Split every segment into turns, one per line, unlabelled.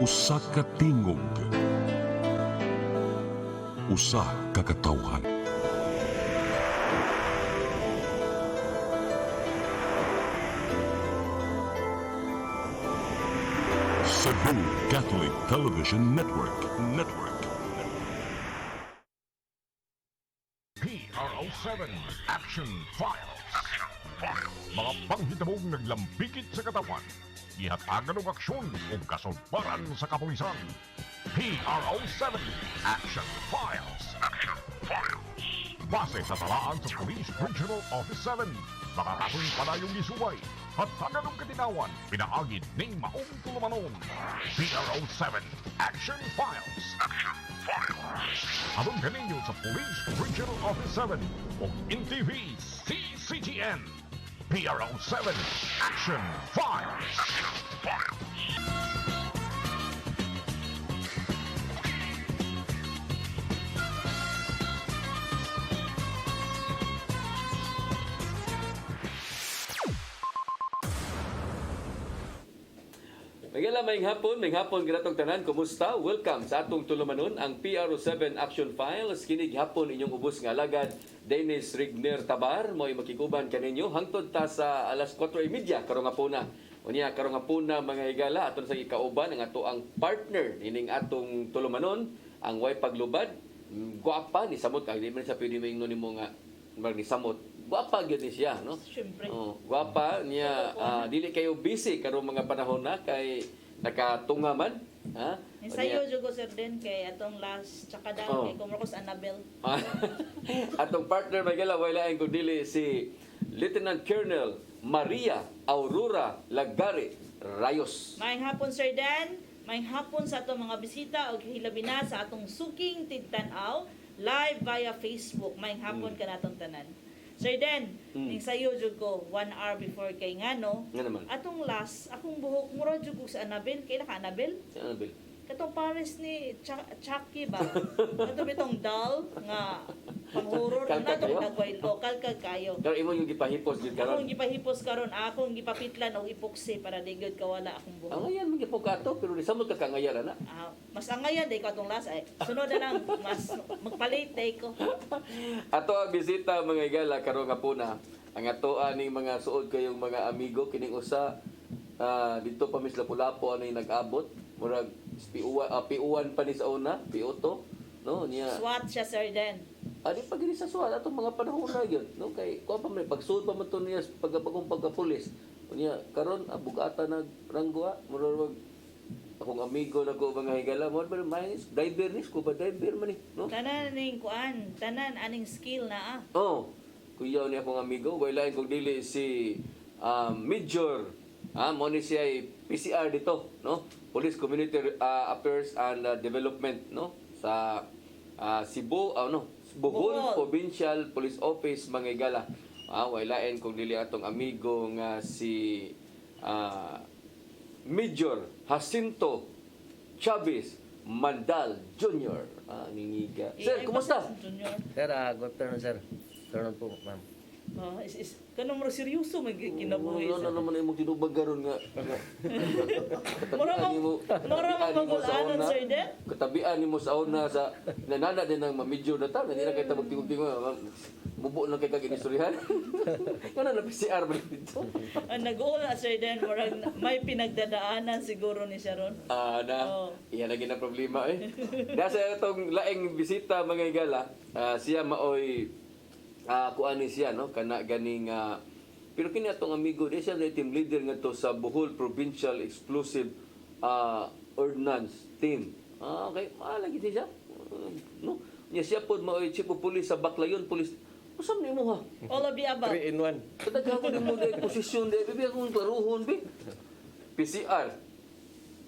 Usa ka tingog, usa ka katawhan. Cebu Catholic Television Network.
PRO7 Action Files. Mga panghitabong naglambikit sa katawan. Ihatagan ng aksyon o kasulbaran sa kapulisan. PRO7 Action Files. Base sa talaan sa Police Regional Office 7. Makakasong panayong isuway. Hatagan ng katinawan. Pinaagid ng maong tulumanon. PRO7 Action Files. Habang kaninyo sa Police Regional Office 7 o NTV CCGN. PRO7 Action Files.
Maing hapon ginatong tanan, kumusta? Welcome sa atong tulumanon ang PRO7 Action Files. Kinig hapon inyong ubos nga alagad Dennis Rigner Tabar mo'y makikuban kaninyo hangtod ta sa alas 4:30 karong hapuna. Unya karong hapuna mga higala aton sa ikauban ang ato ang partner ining atong tulumanon ang way paglubad. Guwapa ni samot kay di man sa pwede maingnon nimo nga mag ni samot. Guwapa gyud ni siya, no?
Siyempre.
Oh, guwapa niya, dili kayo busy karong mga panahon na kay nakatungaman, ha?
Ensayo jud ko sir din kay atong last tsaka daw kay Kumrokos Annabel.
Atong partner Miguel wala ang dili si Lieutenant Colonel Maria Aurora Lagari Rayos.
Maayong hapon Sir Dan, maayong hapon sa atong mga bisita ug hilabi na sa atong suking tigtan-aw live via Facebook. Maayong hapon kanatong tanan. Sir Dan, ning sayo jud ko 1 hour before kay ngano.
Nga naman.
Atong last, akong buhok mura jud ko sa Annabel, kay naka Annabel.
Si Annabel.
Katong pares ni Chucky ba? Kato bitong doll nga pang-horror na
Kalkag
to
kayo?
nagway lokal kag kayo.
Pero imo yung gipahipos gid karon.
Akong gipahipos karon, akong gipapitlan og ipoksi para di gyud kawala akong buhok.
Ang ayan mga kato pero di samot ka kangayan na.
Mas angayan day ko atong last ay. Sunod na lang mas magpalit day ko.
Ato ang bisita mga igala karong hapuna. Ang ato aning mga suod kayong mga amigo kining usa dito pa mis Lapu-Lapu ani nag-abot murag piuwan pa ni sa una, piuto, no niya.
SWAT siya Sir Dan.
Ani pag sa suwat atong mga panahon na gyud, no kay kuan pa man pagsuod pa man to niya pagkapulis. Unya karon bugata nagranggo murag akong amigo na ko mga higala mo pero may diver ni ko ba diver man ni, no?
Tanan ning kuan, tanan aning skill na
Oh, kuyaw ni akong amigo, wala kong dili si Major mo ni siya ay PCR dito, no? Police Community Affairs and Development, no? Sa Cebu, Bohol Provincial Police Office mga igala. Walain kung dili atong amigo nga si Major Jacinto Chavez Mandal Jr. Ningiga. Sir, kumusta?
Junior.
Sir, good afternoon, sir. Afternoon po, ma'am.
Kanong mo seryoso may kinabuhi.
Ano naman imong tinubag karon nga.
Mura mo magulanon Sir Dan.
Katabian nimo sa una sa nanana din ng mamidyo na ta, hindi na kay tabag tingog-tingog. Bubo lang kay kag inistoryahan. Kana na PCR ba dito?
Ang nag-uula Sir Dan, murag may pinagdadaanan siguro ni Sharon.
Iya lagi na problema Dasa itong laing bisita mga igala, siya maoy kuani siya no kana ganing pero kini atong amigo di siya na team leader ngadto sa Bohol Provincial Explosive Ordnance Team. Okay, lagi siya. No, niya siya pod maoy chief of police sa Baclayon Police. Usam nimo ha?
All of the above.
3 in 1.
Kadaghan nimo dai posisyon dai bibi akong klaruhon bi. PCR.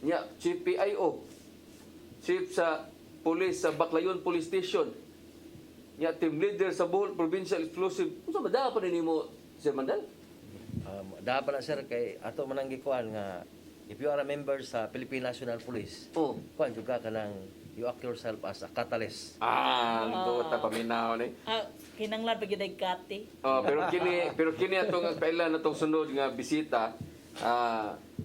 Nya chief PIO. Chief sa police sa Baclayon Police Station. Nya team leader sa Bohol Provincial Explosive. Unsa ba dapat nimo Sir Mandal?
Dapat na, sir, kay ato manang gikuan nga if you are a member sa Philippine National Police, kuan juga ka nang you act yourself as a catalyst.
Ando ta paminaw ni.
Kinanglan pa gyud kati.
Pero kini atong kailan atong sunod nga bisita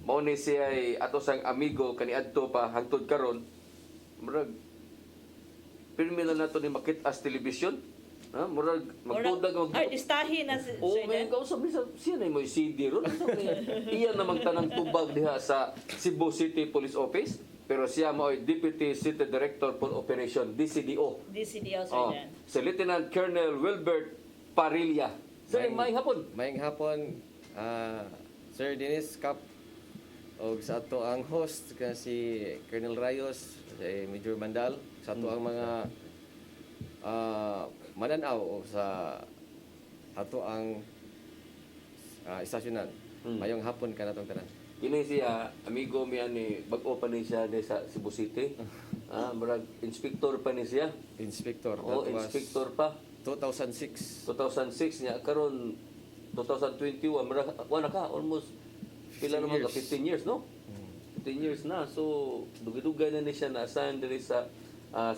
mao ni siya ay ato sang amigo kaniadto pa hangtod karon. Murag pirmi na nato ni makita as television. Ha, murag magtudag
Artistahin na si
Oh,
Sir
may
Dan.
kausap ni siya na mo CD ron. Iyan namang tanang tubag diha sa Cebu City Police Office. Pero siya mo ay Deputy City Director for Operation DCDO.
DCDO, Sir
Oh,
Dan.
si Lieutenant Colonel Wilbert Parilla. Sir, may hapon.
Maayong hapon, Sir Dennis Cap, o sa ato ang host ka si Colonel Rayos, si Major Mandal, sa ato ang mga mananaw o sa ato ang istasyonan. Mayong hapon ka natong tanan.
Kini siya, amigo mi ani bag-o pa ni siya di sa Cebu City. Murag inspector pa ni siya.
Inspector.
Oh,
That was
inspector pa.
2006.
2006 niya karon 2021 murag wala ka almost pila
15
naman ka
years.
15 years no? 15 years na. So dugay-dugay na ni siya na assign diri sa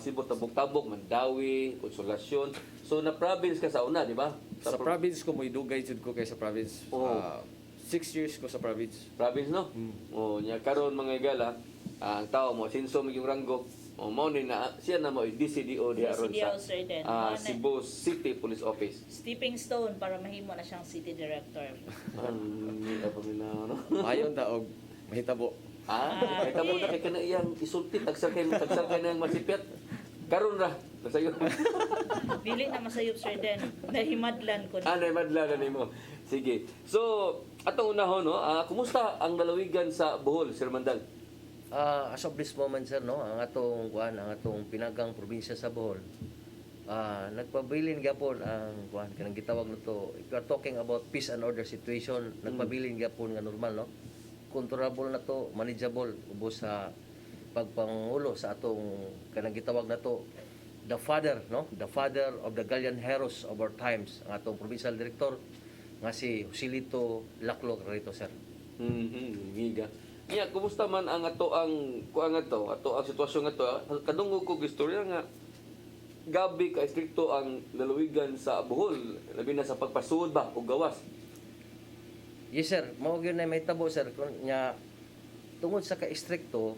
Cebu Tabok-Tabok, Mandawi, Konsolasyon. So na province ka sa una, di ba?
Sa province ko, mo idugay jud ko kay sa province.
Oh.
6 years ko sa province.
Province no? Oh, nya karon mga igala, ang tao mo sinso yung ranggo. O mao ni na siya na mo DCDO di aron
DCDO,
sa
Sir Dan.
Cebu City Police Office.
Stepping stone para mahimo na siyang city director.
Hindi pa nila no.
Mayon ta og mahitabo.
Kaya tamo na kay kana iyang isulti tagsakay na yung masipyat. Karon ra sayo.
Dili na masayop, Sir Dan. Nahimadlan ko.
Anay madla na nimo. Sige. So, atong unahon no, kumusta ang lalawigan sa Bohol, Sir Mandal?
As of this moment, sir, no, ang atong pinagang probinsya sa Bohol, nagpabilin gyapon ang kanang gitawag nato, if you are talking about peace and order situation, nagpabilin gyapon nga normal, no? Controllable na to, manageable ubos sa pagpangulo sa atong kanang gitawag nato the father of the gallant heroes of our times, ang atong provincial director nga si Joselito Laclo rito, sir.
Giga. Nya, kumusta man ang ato ang kuan ato ang sitwasyon ato? Kadungog ko istorya nga gabi ka istrikto ang lalawigan sa Bohol, labi na sa pagpasuod ba o gawas.
Yes, sir. Mao gyud na may tabo, sir, nya tungod sa ka-istrikto,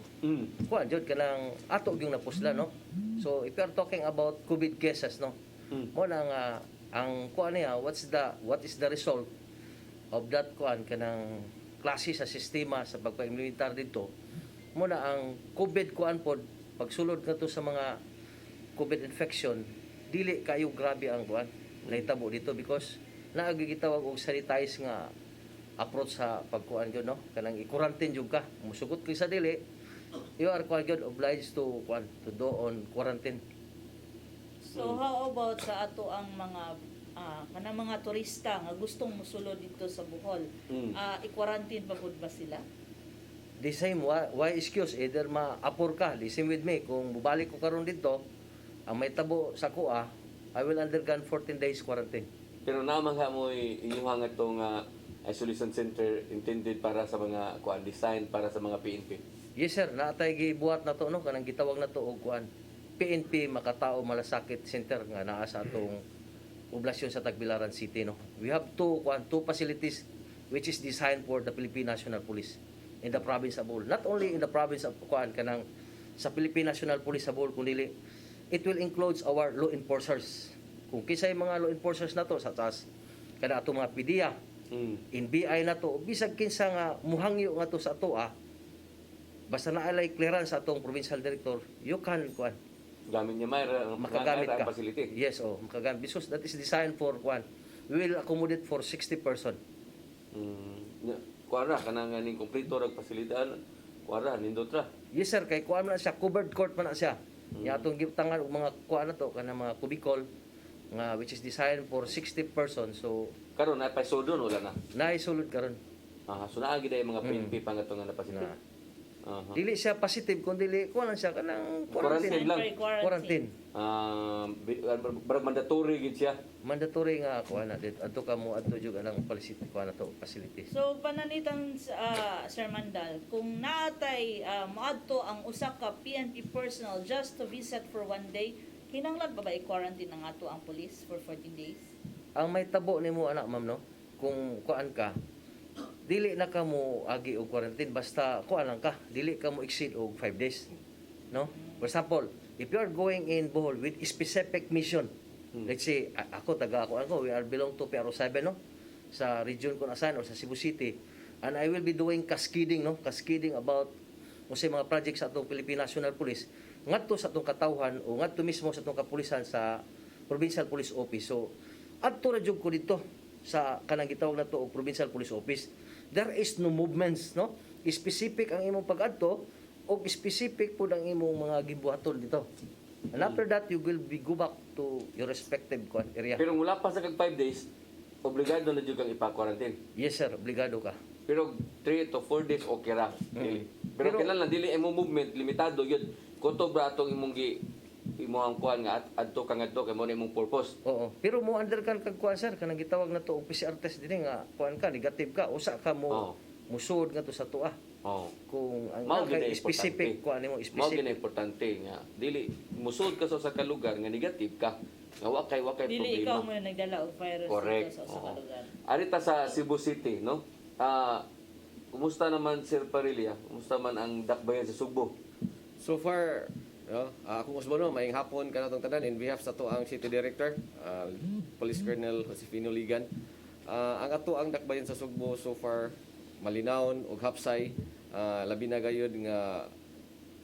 kuan jud kanang ato gyud napusla, no? So if you are talking about COVID cases, no? Mo na nga ang kuan niya, what is the result of that kuan kanang klase sa sistema sa pagpa-implementar dito? Mo na ang COVID kuan pod pagsulod kadto sa mga COVID infection, dili kayo grabe ang kuan nahitabo dito because naagi gitawag og sanitize nga approach sa pagkuan gyud, no, kanang i-quarantine jud ka, musugot kay sa dili, you are kuan gyud obliged to do on quarantine.
So how about sa ato ang mga kanang mga turista nga gustong mosulod dito sa Bohol? I-quarantine pa pud ba sila?
The same, why excuse, either ma-apor ka, listen with me, kung bubalik ko karon dito, ang may tabo sa kuha, I will undergo 14 days quarantine.
Pero namang ha mo inyong atong isolation center intended para sa mga kuan design para sa mga PNP.
Yes, sir, naatay gibuhat na to, no, kanang gitawag na to og kuan PNP Makatao Malasakit Center nga naa sa atong poblasyon sa Tagbilaran City, no. We have two facilities which is designed for the Philippine National Police in the province of Bohol. Not only in the province of kuan kanang sa Philippine National Police sa Bohol, kundi it will include our law enforcers. Kung kisay mga law enforcers na to sa taas kada atong mga PDEA, NBI na to, bisag kinsa nga muhangyo nga to sa ato, basta naalay clearance sa atong provincial director, you can kuan
Gamit niya
makagamit ka.
ang facility.
Yes, makagamit because that is designed for kuan. We will accommodate for 60 person.
Kuara kanang ning kompleto rag pasilidad. Kuara nindot ra.
Yes, sir, kay kuan man na siya, covered court man na siya. Ya atong gitangan og mga kuan na to kanang mga cubicle nga which is designed for 60 person. So
Karon na pa sodon wala na.
naisulod karon.
So naagi day mga PNP pangato nga napasilid.
Dili siya positive kundi dili kuan lang siya kanang
Quarantine
quarantine.
lang.
Quarantine.
Mandatory gid siya.
Mandatory nga kuan na dit adto ka mo adto jud anang facility kuan na to facility.
So pananitan Sir Mandal, kung naatay moadto ang usa ka PNP personnel just to visit for one day, kinahanglan ba i-quarantine ng ato ang police for 14 days?
Ang may tabo nimo anak, ma'am, no, kung kuan ka dili na ka mo agi og quarantine basta kuan lang ka, dili ka mo exceed og 5 days. No? For example, if you are going in Bohol with specific mission, let's say ako we are belong to PRO7, no? Sa region ko nasan or sa Cebu City, and I will be doing cascading, no? Cascading about unsay mga projects sa atong Philippine National Police ngadto sa atong katawhan o ngadto mismo sa atong kapulisan sa Provincial Police Office. So adto ra jud ko dito sa kanang gitawag nato og Provincial Police Office. There is no movements, no? Specific ang imong pag-adto o specific po ang imong mga gibuhaton dito. And after that, you will be go back to your respective area.
Pero mula pa sa kag 5 days, obligado na jud kang ipa-quarantine.
Yes sir, obligado ka.
Pero 3 to 4 days okay ra. Dili. Pero
Pero-
kailan lang dili imong movement limitado yun. Kutob ra atong imong imong kuan nga adto kang adto kay mo na imong purpose.
Oo. Pero mo under kan kag kuan sir, kanang gitawag na to og PCR test dinhi nga kuan ka negative ka, usa ka mo
Oo.
musud nga to sa tuwa.
Oh.
Kung ang
Mao
kay
gyud
specific
importante.
kuan nimo
Mao gyud
specific.
importante nga dili musud ka sa usa ka lugar nga negative ka. Nga wa kay
Dili ikaw
problema.
mo nagdala og virus
Correct.
dito sa usa ka
Oo.
lugar.
Arita sa Cebu City, no? Kumusta naman Sir Parilla? Kumusta man ang dakbayan sa Sugbo?
So far, no, akong usbono, maayong hapon ka natong tanan in behalf sa ato ang City Director, Police Colonel Josefino Ligan. Ang ato ang dakbayan sa Sugbo so far malinawon ug hapsay, labi na gayud nga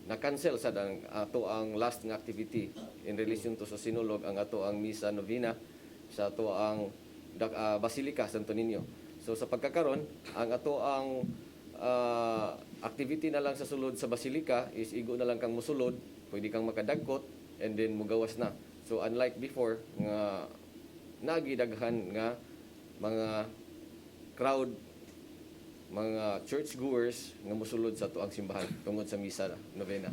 na-cancel sad ang ato ang last nga activity in relation to sa sinulog ang ato ang Misa Novena sa ato ang Basilica Santo Niño. So sa pagkakaron, ang ato ang activity na lang sa sulod sa Basilica is igo na lang kang musulod, pwede kang makadagkot and then mugawas na. So unlike before nga nagidaghan nga mga crowd, mga churchgoers nga musulod sa ato ang simbahan tungod sa Misa Novena.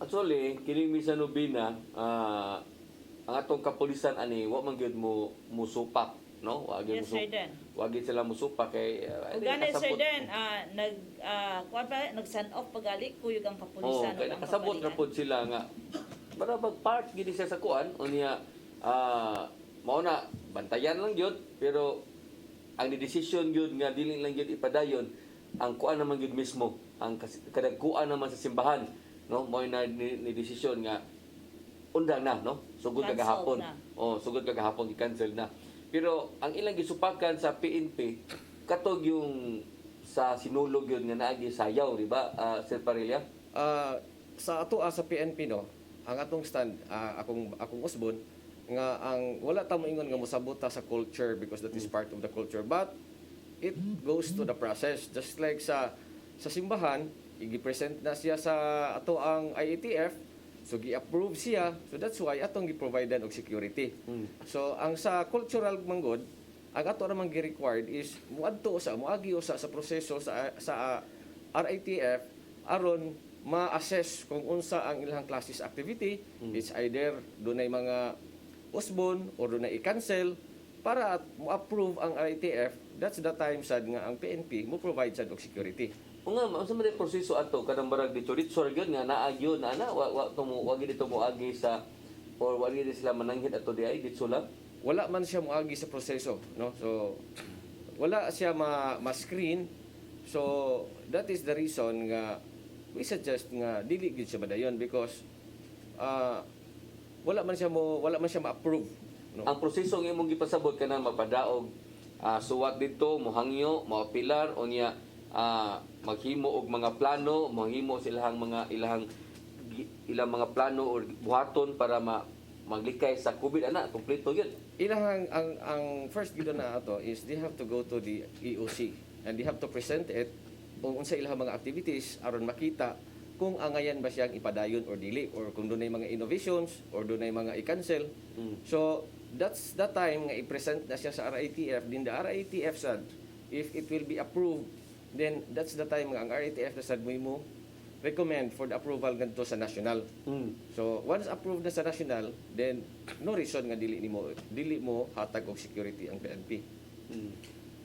Actually, kining Misa Novena, ang atong kapulisan ani wa man gyud mo musupak, no? Wa gyud
Yes, sir, Dan.
wa gyud sila musupak kay
Ug gani sir Den, kuan pa nag-send off pagali kuyog ang kapulisan
kay nakasabot ra pod sila nga para part gid siya sa kuan unya mao na bantayan lang gyud pero ang decision gyud nga dili lang gyud ipadayon ang kuan naman gyud mismo ang kadagkuan naman sa simbahan, no? Mao na ni decision nga undang na, no? Sugod
Cancel
kagahapon.
na.
Sugod kagahapon i-cancel na. Pero ang ilang gisupakan sa PNP katog yung sa sinulog yun nga naagi sayaw, di ba? Sir Parilla?
Sa ato sa PNP no, ang atong stand akong usbon nga ang wala ta moingon nga mosabota sa culture because that is part of the culture, but it goes to the process just like sa simbahan i-present na siya sa ato ang IATF. So gi-approve siya. So that's why atong gi-providean og security. So ang sa cultural manggod, ang ato namang gi-required is muadto muagi sa proseso sa RITF aron ma-assess kung unsa ang ilang classes activity. It's either dunay mga usbon or dunay i-cancel para mo-approve ang RITF. That's the time sad nga ang PNP mo provide sad og security.
O nga, unsa man yung proseso ato kanang barag dito gyud nga naagyo na wa dito mo agi sa or wa gid sila mananghid ato di ay dito lang.
Wala man siya moagi sa proseso, no? So wala siya ma-screen. So that is the reason nga we suggest nga dili gid siya madayon because wala man siya ma-approve, no?
Ang proseso nga imong gipasabot kanang mapadaog suwat dito mohangyo, mapilar unya maghimo og mga plano, maghimo silang mga ilang mga plano or buhaton para maglikay sa COVID kompleto gyud.
Ilang ang first gid na ato is they have to go to the EOC and they have to present it kung unsa ilang mga activities aron makita kung angayan ba siyang ipadayon or dili or kung dunay mga innovations or dunay mga i-cancel. So that's the time nga i-present na siya sa RITF, din the RITF sad if it will be approved, then that's the time nga ang RITF na sad mo recommend for the approval ngadto sa national. So once approved na sa national, then no reason nga dili mo hatag og security ang PNP.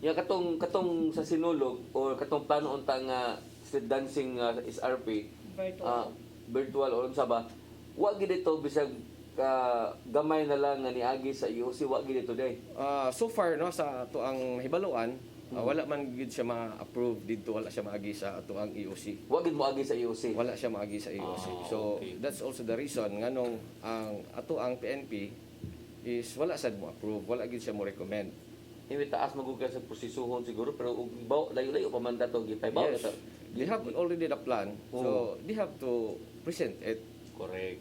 Ya katong sa sinulog or katong plano unta nga street dancing SRP virtual or unsa ba wa gid ito bisag gamay na lang nga niagi sa IOC wa gid ito day.
So far no sa to ang hibaluan wala man gid siya ma-approve dito, wala siya maagi sa ato ang EOC.
Wa gid mo agi sa IOC.
Wala siya maagi sa EOC. So
okay.
that's also the reason nganong ang ato ang PNP is wala sad mo approve, wala gid siya mo recommend.
Iwi taas magugad sa prosisuhon siguro pero ug baw layo-layo pa man dato gipay baw
Yes. They have already the plan, so they have to present it.
Correct.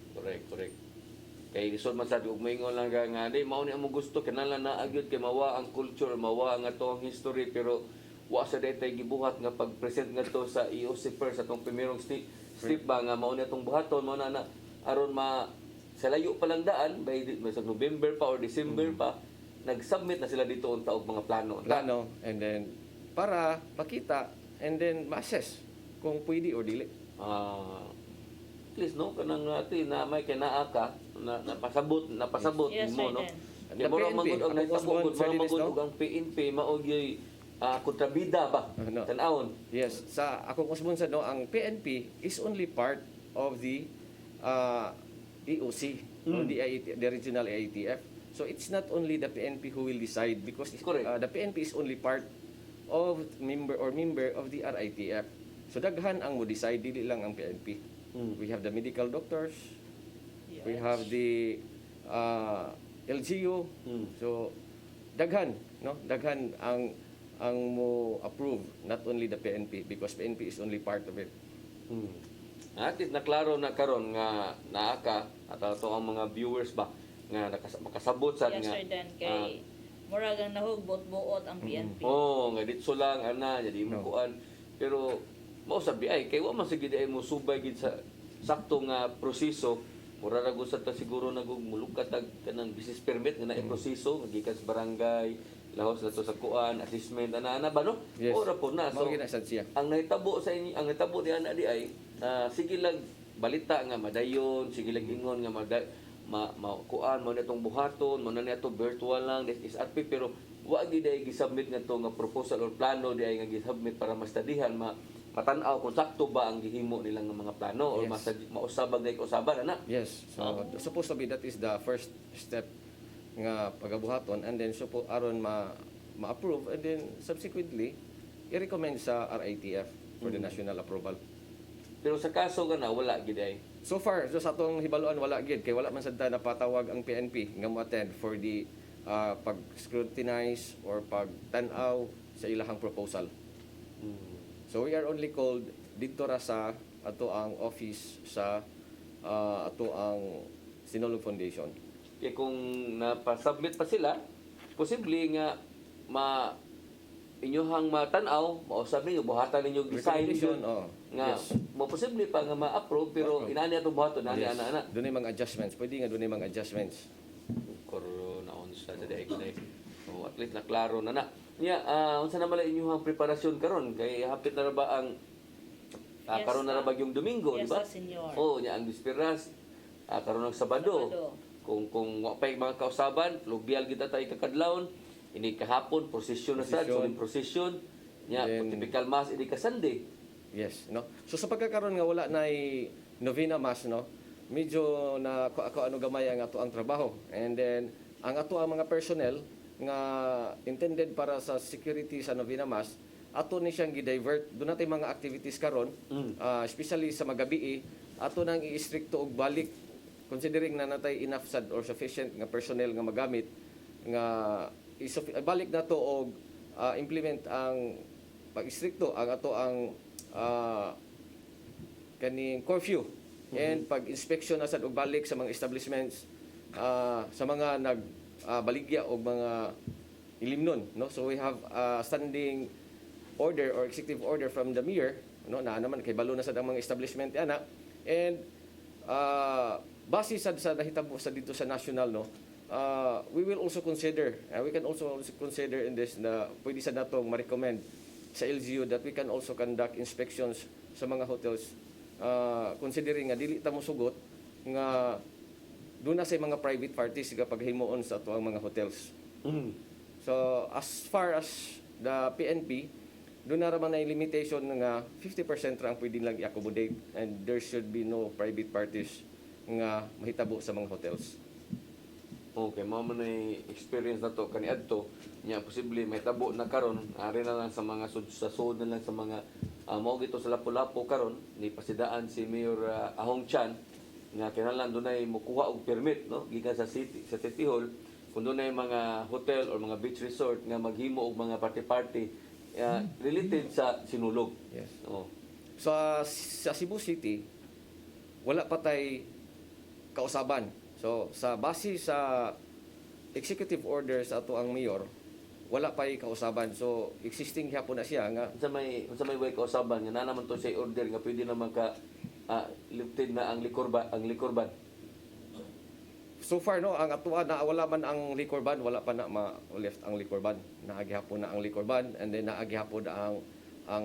Kay lisod man sa ug moingon lang nga di mao ni amo gusto kinahanglan na agyud kay mawa ang culture, mawa ang atong history pero wa sa daytay gibuhat nga pag-present ngadto sa EOC first atong primerong step ba nga mao ni atong buhaton mao na aron sa layo pa lang daan by sa November pa or December pa nag-submit na sila dito unta og mga plano.
Plano, and then para makita and then ma-assess kung pwede or dili.
At least no kanang natin na may kinaa ka na napasabot
Yes,
mo
sir,
no.
then.
Kaya mura
PNP,
magud og
ako
nahitabo
Osmond
gud mura
Ferdinand,
magud
no?
og ang PNP mao gyud kontrabida ba
No.
tan-awon.
Yes, sa akong usbon sa no, ang PNP is only part of the EOC or the regional AITF. So it's not only the PNP who will decide because
Correct.
the PNP is only part of member of the RITF. So daghan ang mo decide, dili lang ang PNP. We have the medical doctors, we have the LGU. So daghan, no? Daghan ang mo approve, not only the PNP because PNP is only part of it.
At least naklaro na karon nga naa ka at ato ang mga viewers ba nga makasabot sad
Yes,
nga.
sir, then kay murag ang nahugbot buot ang PNP.
Nga ditso lang ana jadi mo kuan pero mao sabi ay kay wa man sige ay mo subay gid sa sakto nga proseso mura ra gud ta siguro nagmulukat kanang business permit nga naay proseso gikan sa barangay lahos na to sa kuan assessment ana ba no
Yes.
ora po na so
Mao gid na sad siya.
ang nahitabo sa inyo ang nahitabo di ana di ay sige lang balita nga madayon sige lang ingon nga kuan mo na itong buhaton mo na ito virtual lang this is RP pero wa gid ay gisubmit nga to nga proposal or plano di ay nga gisubmit para mastadihan matanaw kung sakto ba ang gihimo nilang nga mga plano or
Yes.
mausabag na usaban ana.
Yes. So supposed to be that is the first step nga pagabuhaton and then aron ma-approve and then subsequently i-recommend sa RITF for the national approval.
Pero sa kaso nga na wala gid ay.
So far, sa atong hibaluan wala gid kay wala man sad ta napatawag ang PNP nga mo-attend for the pag-scrutinize or pag-tan-aw sa ilahang proposal. So we are only called dito ra sa ato ang office sa ato ang Sinulog Foundation.
Kaya kung napasubmit pa sila, posible nga inyuhang matanaw, mausab ninyo, buhatan ninyo design
Recommendation,
yun, nga
yes.
mo posible pa nga ma-approve pero inani atong buhaton nani
Yes.
ana.
Doon ay mga adjustments. Pwede nga doon ay mga adjustments.
Corona on sa day ko so at least naklaro na na. Nya unsa na mala inyuhang preparasyon karon kay hapit na ra ba ang
Yes,
karon na ra ba yung Domingo, di
yes,
ba?
senyor.
Oh, nya ang Bisperas karon ng Sabado. Kung wa pay mga kausaban, lubyal kita tayo kakadlawon. Ini kahapon prosesyon na sad,
Prosesyon.
suling prosesyon. Nya
Then-
typical mass ini ka Sunday.
Yes, no. So sa pagkakaroon nga wala na novena mass, no. Medyo na ano gamay ang ato ang trabaho. And then ang ato ang mga personnel nga intended para sa security sa novena mass, ato ni siyang gi-divert. Doon natin mga activities karon, especially sa magabi, ato nang i-stricto og balik considering na natay enough sad or sufficient nga personnel nga magamit nga balik na to og implement ang pag-istrikto ang ato ang kaning curfew and pag-inspection na sad og balik sa mga establishments sa mga baligya og mga ilimnon, no. So we have standing order or executive order from the mayor, no, na naman kay balo na sad ang mga establishment ana. And base sa nahitabo sa dito sa national, no, we will also consider, we can also consider in this na pwede sa natong ma-recommend sa LGU that we can also conduct inspections sa mga hotels considering nga dili ta mo sugot nga doon na sa mga private parties kapag himuon sa ato ang mga hotels. So as far as the PNP, doon na raman na yung limitation nga 50% ra ang pwede lang i-accommodate and there should be no private parties nga mahitabo sa mga hotels.
Okay, mao man ay experience na to kaniadto nya posible may tabo na karon ari na lang sa mga sa sud na lang sa mga mao gito sa Lapu-Lapu karon ni pasidaan si Mayor Ahong Chan nga kinahanglan dunay mokuha og permit no gikan sa City Hall kung dunay mga hotel or mga beach resort nga maghimo og mga party-party related sa sinulog.
Yes.
Oh.
Sa Cebu City, wala pa tay kausaban. So, sa base sa executive order sa ato ang mayor, wala pa kausaban. So, existing hapon na siya nga
Unsa may way kausaban nga na naman to siya order nga pwede naman ka lifted na ang likorban.
so far no, ang atuan na wala man ang liquor ban, wala pa na ma-lift ang liquor ban. Naagi hapon na ang liquor ban and then naagi hapon ang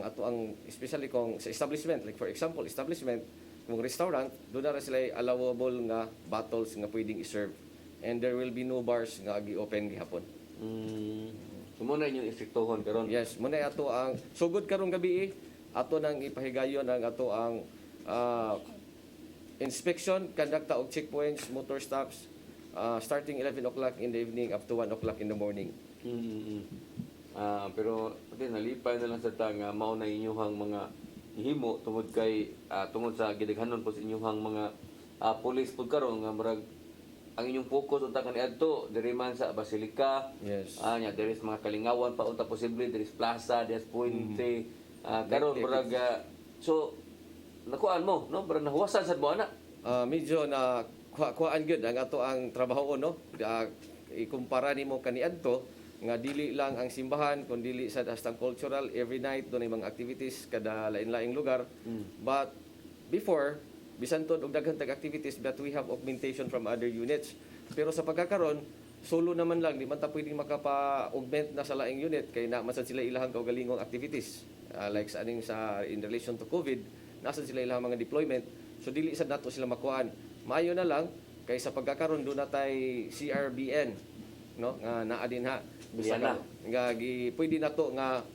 ato ang especially kung sa establishment, like for example, establishment kung restaurant, doon na rin sila allowable nga bottles nga pwedeng i-serve. And there will be no bars nga gi-open gihapon.
So muna inyong istriktohon karon.
Yes, muna ato ang sugod karong gabi ato nang ipahigayon ang ato ang inspection, kandakta og checkpoints, motor stops starting 11 o'clock in the evening up to 1 o'clock in the morning.
Pero pati nalipay na lang sa tanga mao na inyong mga himo tungod tungod sa gidaghanon po sa inyong mga police pud karon nga murag ang inyong focus unta kaniadto diri man sa Basilica.
Yes.
Nya there is mga kalingawan pa unta posible there is plaza, there is Puente. Karon murag so nakuan mo no murag nahuwasan sad mo ana.
Medyo na kuhaan gyud ang ato ang trabaho no. Ikumpara nimo kaniadto nga dili lang ang simbahan kun dili sa hastang cultural every night dunay mga activities kada lain-laing lugar. But before bisan tod og daghan tag activities that we have augmentation from other units. Pero sa pagkakaron solo naman lang di man ta pwedeng makapa-augment na sa laing unit kay na masan sila ilahang kaugalingong activities. Like sa aning sa in relation to COVID, nasan sila ilahang mga deployment. So dili sad nato sila makuhaan. Maayo na lang kay sa pagkakaron do na tay CRBN no nga naa din ha.
Biyana.
Nga pwede na to nga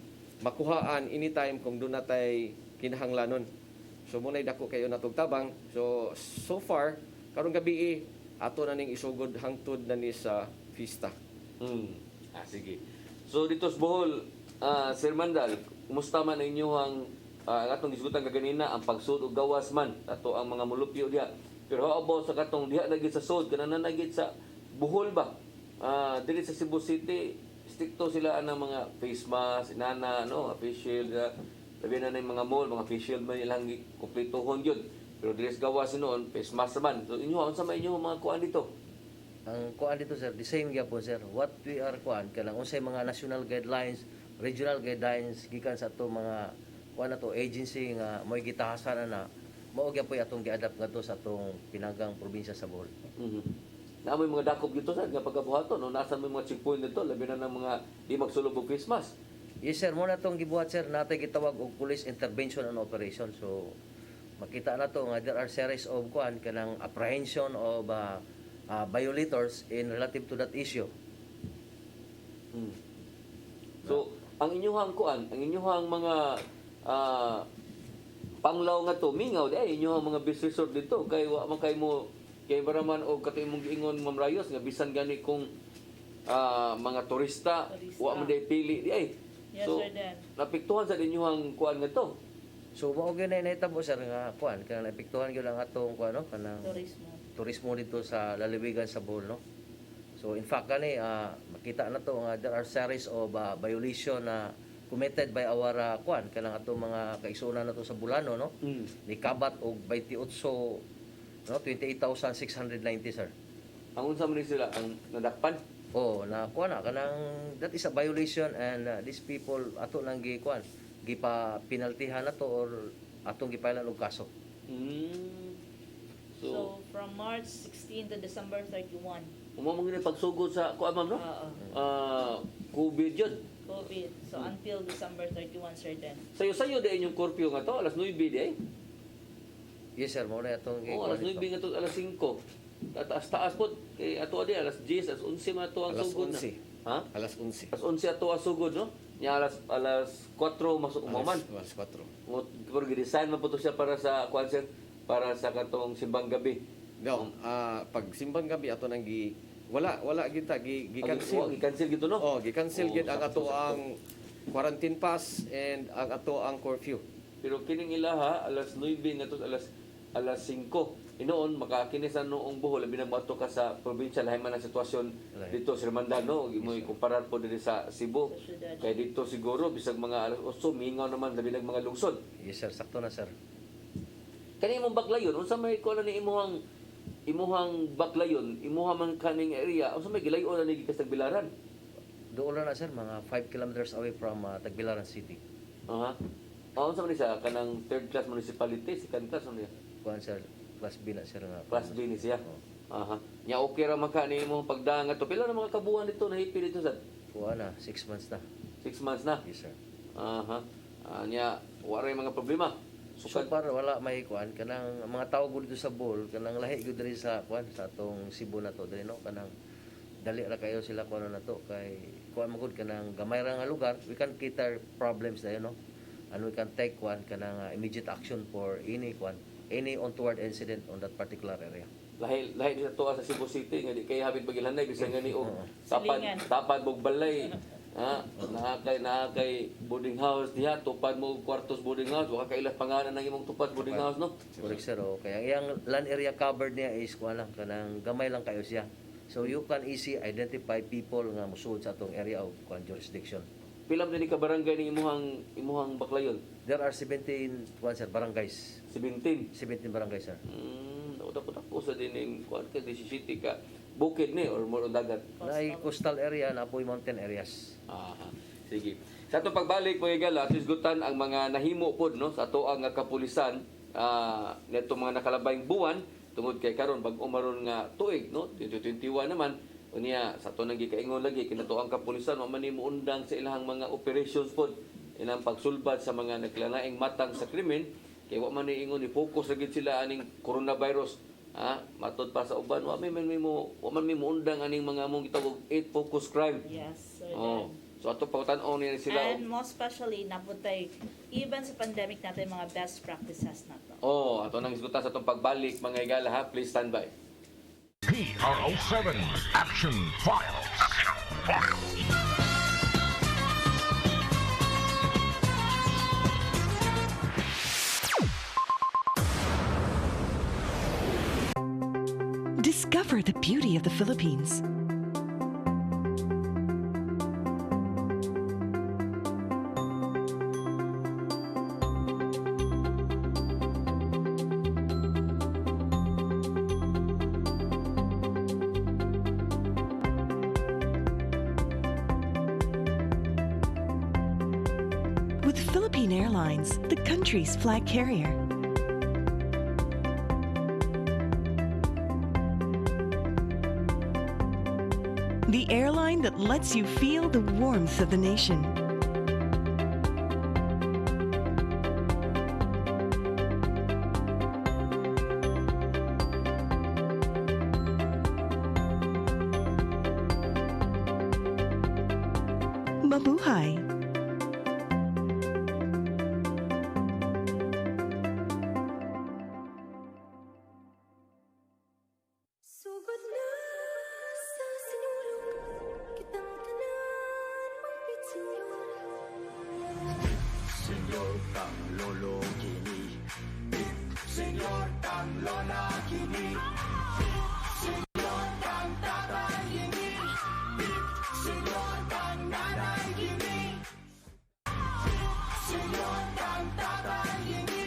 makuhaan anytime kung doon natay kinahanglanon. So munay dako kayo natog tabang. So far karong gabi ato na ning isugod hangtod na ni sa fiesta.
Sige. So dito sa Bohol, Sir Mandal, kumusta man ang inyong atong gisgutan kaganina ang pagsud og gawas man ato ang mga mulupyo diha. Pero how about sa katong diha nagit sa sud kanang nagit sa Bohol ba? Dili sa Cebu City, stricto sila ang mga face mask, inana, no, official, labi na yung mga mall, mga official man ilang kumplituhon yun. Pero dili sa gawas noon, face mask naman. So inyo, ano sa inyo mga kuan dito?
Ang kuan dito sir, the same gyapon sir. What we are kuan kanang unsay mga national guidelines, regional guidelines gikan sa ato mga kuan na to agency nga mo'y gitahasan na mao gyapon atong gi-adapt ngadto sa atong pinanggang probinsya sa Bohol.
Naamoy mga dakop dito sa nga pagkabuhaton, no, nasa may mga checkpoint dito, labi na ng mga di magsulog og face mask.
Yes sir, mo na tong gibuhat sir, natay gitawag og police intervention and operation. So makita na to nga there are series of kuan kanang apprehension of violators in relative to that issue.
So, ang inyuhang kuan, ang inyuhang mga panglaw nga to, mingaw di ay inyuhang mga beach resort dito kay wa man kay mo kay baraman og kato imong giingon Ma'am Rayos nga bisan gani kung mga turista wa man day pili di ay.
Yes,
So,
Sir Dan.
napiktuhan sa inyuhang kuan nga to.
So mao gyud na nahitabo sir nga kuan kanang naepektuhan gyud ang atong kuan no kanang turismo dito sa lalawigan sa Bohol no. So in fact gani makita na to nga there are series of violation na committed by our kuan kanang atong mga kaigsunan nato sa Bulano no. Ni kabat og 28 no 28,690 sir.
Ang unsa man ni sila ang nadakpan?
Oh, na kuan na kanang that is a violation and these people ato lang gi kuan gipa-penaltihan nato or atong gipailan og kaso.
So, from March 16 to December 31.
Umamong ni pagsugod sa kuan ma'am no? COVID yun.
COVID. So, until December 31, Sir Dan.
Sayo-sayo di inyong curfew nga to, alas 9 di ay.
Yes sir, mo na atong
Alas 9 nga to, alas 5. Taas-taas po, kay ato di, alas 10, alas 11 man ato ang
Alas
sugod
11.
na. Ha?
Alas 11.
Alas 11 ato ang sugod, no? Nya alas 4 masuk umaman.
Alas 4.
Pero gidesign man po to siya para sa kuan sir, para sa katong simbang gabi.
No, pag simbang gabi ato nang Wala kita gi-cancel.
Gi-cancel gito no.
Oh, gi-cancel
Oh,
gid ang ato
sakto-sakto.
ang quarantine pass and ang ato ang curfew.
Pero kining ilaha alas 9 ngadto alas 5. Inoon makakinisan noong Bohol labi na moadto ka sa probinsya lahi man ang sitwasyon
Lahi.
dito sa Mandano mo ikumparar po diri sa Cebu.
Sa syudad.
Kay dito siguro bisag mga alas 8 mingaw naman labi ng mga lungsod.
Yes sir, sakto na sir.
Kani imong baklayon unsa may kuan ni imuhang baklayon, imuha man kaning area, unsa may gilayon na ni gikas Tagbilaran?
Doon na sir, mga 5 kilometers away from Tagbilaran City.
Aha. Unsa man ni siya kanang third class municipality, second class ano niya?
Kuan sir, class B na sir nga.
Class B ni siya.
Oh.
Aha. Nya okay ra man kani imong pagdangat to. Pila na mga kabuan dito na hipi dito sad?
Kuan na, 6 months na.
6 months na.
Yes sir.
Aha. Nya wala mga problema.
So
Sukad
far wala may kuan kanang mga tao gud dito sa Bohol kanang lahi gud diri sa kuan sa atong Cebu na to diri no kanang dali ra kayo sila kuan na to kay kuan mo gud kanang gamay ra nga lugar we can cater problems na no and we can take kuan kanang immediate action for any untoward incident on that particular area.
lahi sa tuwa sa Cebu City nga di kay habit bagilhanay bisan gani og
Oo.
Silingan.
tapad mog balay. Ha, nakakay boarding house diha tupad mo og kwartos boarding house wa ka ilas pangalan ng imong tupad boarding house no.
Correct sir. Oh. Kaya ang land area covered niya is kuan lang kanang gamay lang kayo siya. So you can easy identify people nga mosuod sa atong area of kuan jurisdiction.
Pila man ni ka barangay ni imuhang baklayon?
There are 17 kuan sir barangays.
17.
17 barangays sir.
Dapat sa din yung kuan ka 17 ka bukid ni or more on dagat.
Naay coastal area na apoy mountain areas.
Sige. Sa atong pagbalik po igala, sisgutan ang mga nahimo pod no sa ato ang kapulisan neto mga nakalabayng buwan tungod kay karon bag-o maron nga tuig no 2021 naman unya sa ato nang gikaingon lagi kinato ang kapulisan wa man ni muundang sa ilahang mga operations pod inang pagsulbad sa mga naglalaing matang sa krimen kay wa man ni ingon ni focus lagi sila aning coronavirus matod pa sa uban wa man mi muundang aning mga among gitawag 8 focus crime.
Yes, sir.
Oh. So ato pagtan-on ni sila.
And most especially, napuntay, even sa pandemic natin, mga best practices na to.
Oh, ato nang isgutan sa atong pagbalik mga igala ha. Please stand by.
PRO7 Action Files.
Discover the beauty of the Philippines. With Philippine Airlines, the country's flag carrier. The airline that lets you feel the warmth of the nation. Mabuhay!
Sugod na sa sinulog kitang tanan mapit senyor. Senyor kang lolo kini, senyor kang lola kini, senyor kang tatay kini, senyor kang nanay kini, senyor kang tatay kini,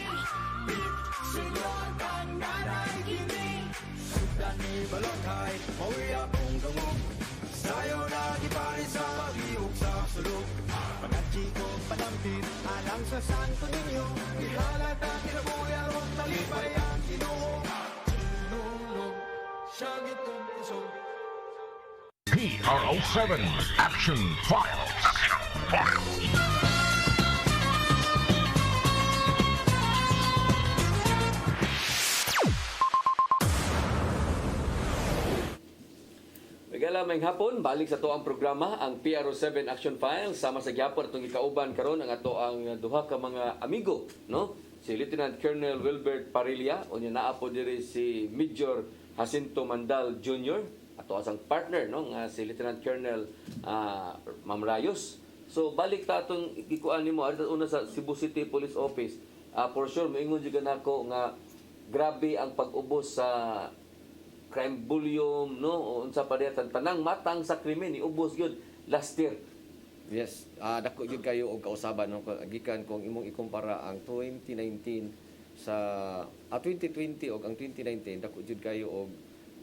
senyor kang nanay kini. Dani balakay, mauwi akong dungog. Sayo na gipari sa pag-iog sa sulog. Pagkatsi ko panampit, alang sa santo ninyo. Ihalat ang kinabuya ron, talipay ang ginoo. Sinulog, siya gitong kusog.
PRO7 Action Files.
Igala may hapon, balik sa to ang programa ang PRO7 Action File sama sa gyapon atong gikauban karon ang ato ang duha ka mga amigo, no? Si Lieutenant Colonel Wilbert Parilla, unya naa po diri si Major Jacinto Mandal Jr. ato asang partner no nga si Lieutenant Colonel Ma'am Rayos. So balik ta atong ikuan nimo adto una sa Cebu City Police Office. For sure moingon jud nako nga grabe ang pag-ubos sa crime volume no o unsa pa diya tanang matang sa krimen niubos gyud last year.
Yes, dako gyud kayo og kausaban no gikan kung imong ikumpara ang 2019 sa 2020 og ang 2019 dako jud kayo og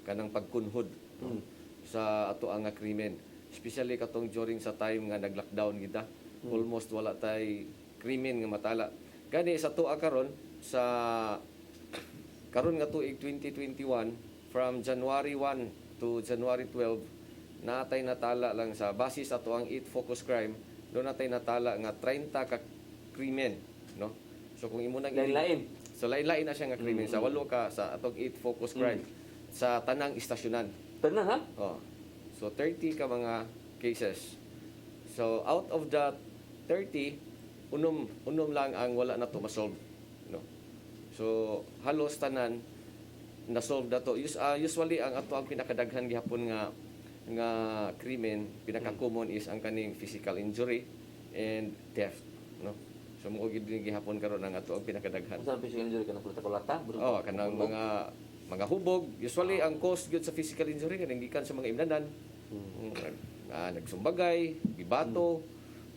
kanang pagkunhod no? Sa ato ang nga krimen, especially katong during sa time nga nag-lockdown kita, almost wala tay krimen nga matala. Gani sa tuwa karon sa karon nga tuig 2021 from January 1 to January 12 natay natala lang sa basis ato ang 8 focus crime, do natay natala nga 30 ka krimen no. So kung imo nang
Lain-lain.
so lain-lain na siya nga krimen sa 8 ka sa atong 8 focus crime sa tanang istasyonan.
Tanan ha?
Oh. So 30 ka mga cases. So out of that 30, unom lang ang wala na to masolve no. So halos tanan na-solve na to. Usually ang ato ang pinakadaghan gihapon nga krimen, pinaka-common is ang kaning physical injury and theft no. So mo gid gihapon karon ang ato ang pinakadaghan.
Unsa ang physical injury kanang kulata-kulata?
Oh, kanang mga hubog. Usually ang cause gyud sa physical injury kanang gikan sa mga imnanan. Nagsumbagay, gibato.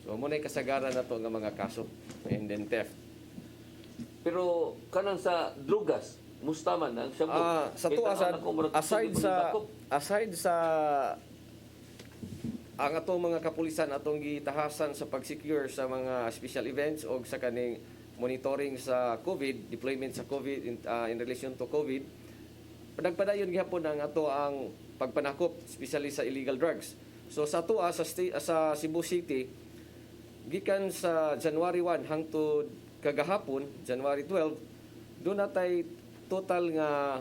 So mo nay kasagaran nato nga mga kaso and then theft.
Pero kanang sa drugas, musta man ang shabu?
Sa tuwa aside sa ang atong mga kapulisan atong gitahasan sa pag-secure sa mga special events o sa kaning monitoring sa COVID, deployment sa COVID in relation to COVID, padagpadayon gihapon ang ato ang pagpanakop, especially sa illegal drugs. So sa tuwa sa Cebu City, gikan sa January 1 hangtod kagahapon, January 12, doon natay total nga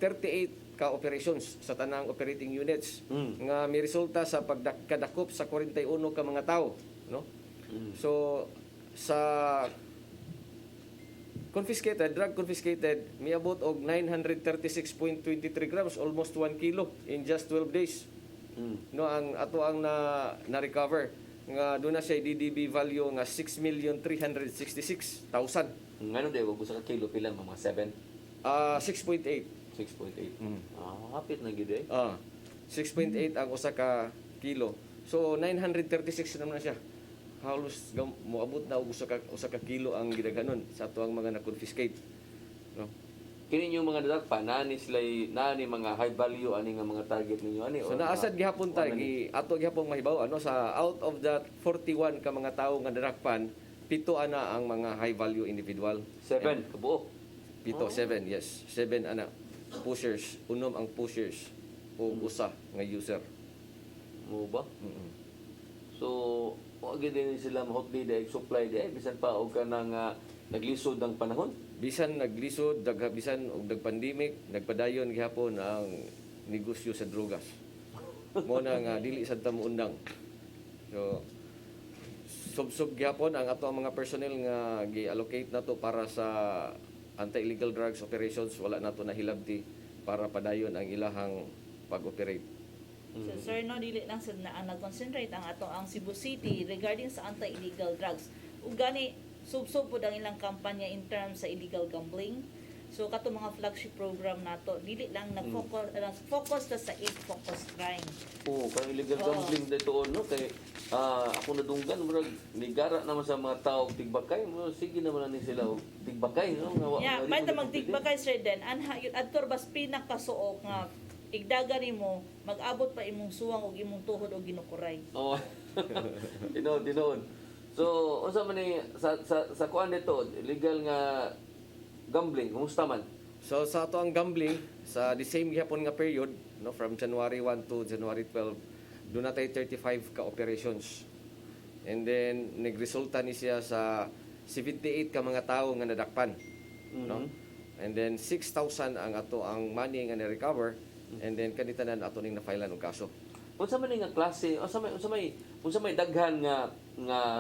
38 ka operations sa tanang operating units nga may resulta sa pagkadakop sa 41 ka mga tao no. So sa drug confiscated miabot og 936.23 grams, almost 1 kilo in just 12 days no. Ang ato ang na recover nga doon na siya DDB value nga 6,366,000.
Ngano day wag sa kilo pila mga 7?
6.8.
6.8. Hapit na gid eh.
6.8 ang usa ka kilo. So 936 naman na siya. Halos moabot na og usa ka kilo ang gidaghanon sa ato ang mga na-confiscate. No.
Kini yung mga nadakpan nani mga high value ani nga mga target ninyo ani.
So naasad gihapon ta ato gihapon mahibaw sa out of that 41 ka mga tawo nga nadakpan, 7 ana ang mga high value individual.
7 kabuok.
7, yes. 7 ana. Pushers, unom ang pushers o usa nga user.
Mo ba? So, wag din sila mahotli dahil supply dahil bisan pa og kanang naglisod ang panahon.
Bisan naglisod, bisan og nagpandemic, nagpadayon gihapon ang negosyo sa drogas. Mo na nga dili sad ta moundang. So sub gihapon ang ato ang mga personnel nga gi-allocate nato para sa anti-illegal drugs operations, wala nato nahilabti para padayon ang ilahang pag-operate.
So, sir, no, dili lang sa ang nag-concentrate ang ato ang Cebu City regarding sa anti-illegal drugs. Ug gani sub-sub pud ang ilang kampanya in terms sa illegal gambling. So kato mga flagship program nato dili lang nag-focus ta sa 8 focus crime.
Kang illegal gambling dito no kay ako nadunggan murag nigara naman sa mga tao tigbakay mo sige naman ni sila og tigbakay no
nga may ta magtigbakay sir den anha yun adtor bas pinakasuok nga igdaga nimo mag-abot pa imong suwang og imong tuhod og ginukuray.
Dinoon. So unsa man ni sa kuan dito illegal nga gambling kumusta man?
So sa ato ang gambling sa the same gihapon nga period no from January 1 to January 12 doon natay 35 ka operations. And then nagresulta ni siya sa 78 ka mga tawo nga nadakpan no. And then 6,000 ang ato ang money nga na-recover and then kanitanan ato ning na-filean og kaso.
Unsa man nga klase unsa may daghan nga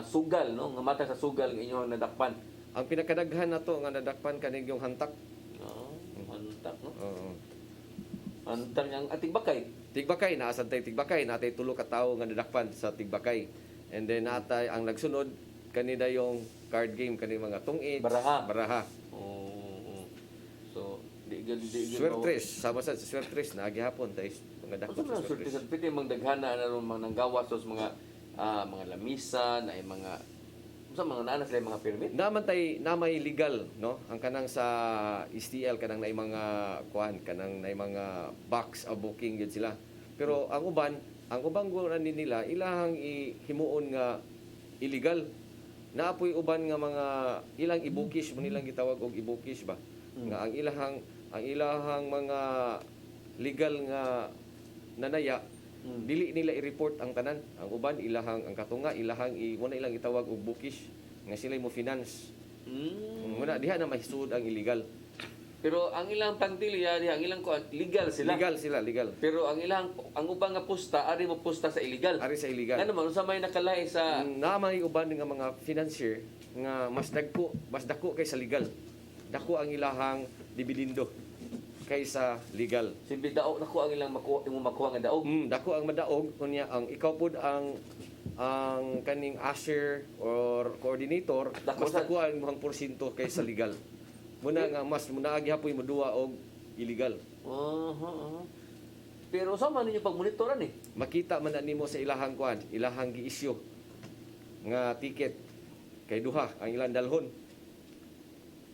sugal no nga mata sa sugal nga inyong nadakpan?
Ang pinakadaghan nato nga nadakpan kaning yung hantak.
Hantak no. ang ating bakay.
Tigbakay, naasantay Tigbakay, natay tulo ka tawo nga nadakpan sa Tigbakay. And then natay ang nagsunod kanina yung card game kani mga tungid, baraha.
Oo. So, di
Swertres, sama sa Swertres na gihapon tay mga dakpan
Ano
sa
na
Swertres.
sorti piti mang daghana na ron mga nanggawas sa mga lamisan ay mga sa mga nana sila mga permit.
Namay legal no ang kanang sa STL kanang nay mga kuan kanang nay mga box of booking gid sila. Pero ang ubang gunan nila ilahang himuon nga illegal. Naapoy uban nga mga ilang ibukish mo nilang gitawag og ibukish ba. Nga ang ilahang mga legal nga nanaya dili nila i-report ang tanan. Ang uban ilahang ang katunga ilahang muna ilang itawag og bookish nga sila mo finance. Muna diha na mahisud ang illegal.
Pero ang ilang pangtilya diha ang ilang legal sila.
Legal.
Pero ang ubang nga pusta ari mo pusta sa illegal.
Ari sa illegal.
Ano man unsa may nakalay sa
Namay uban nga mga financier nga mas dako kaysa legal. Dako ang ilahang dibidindo kaysa legal.
simbi daog nako ang ilang makuha nga daog.
Dako ang madaog kunya ang ikaw pud ang kaning usher or coordinator
Dako
mas
sa-
dako ang imong porsyento kaysa legal. Muna nga mas muna gihapoy mo duwa og illegal.
Pero sa man ninyo pagmonitoran eh.
Makita man na nimo sa ilahang kuan, ilahang gi-issue nga ticket kay duha ang ilang dalhon.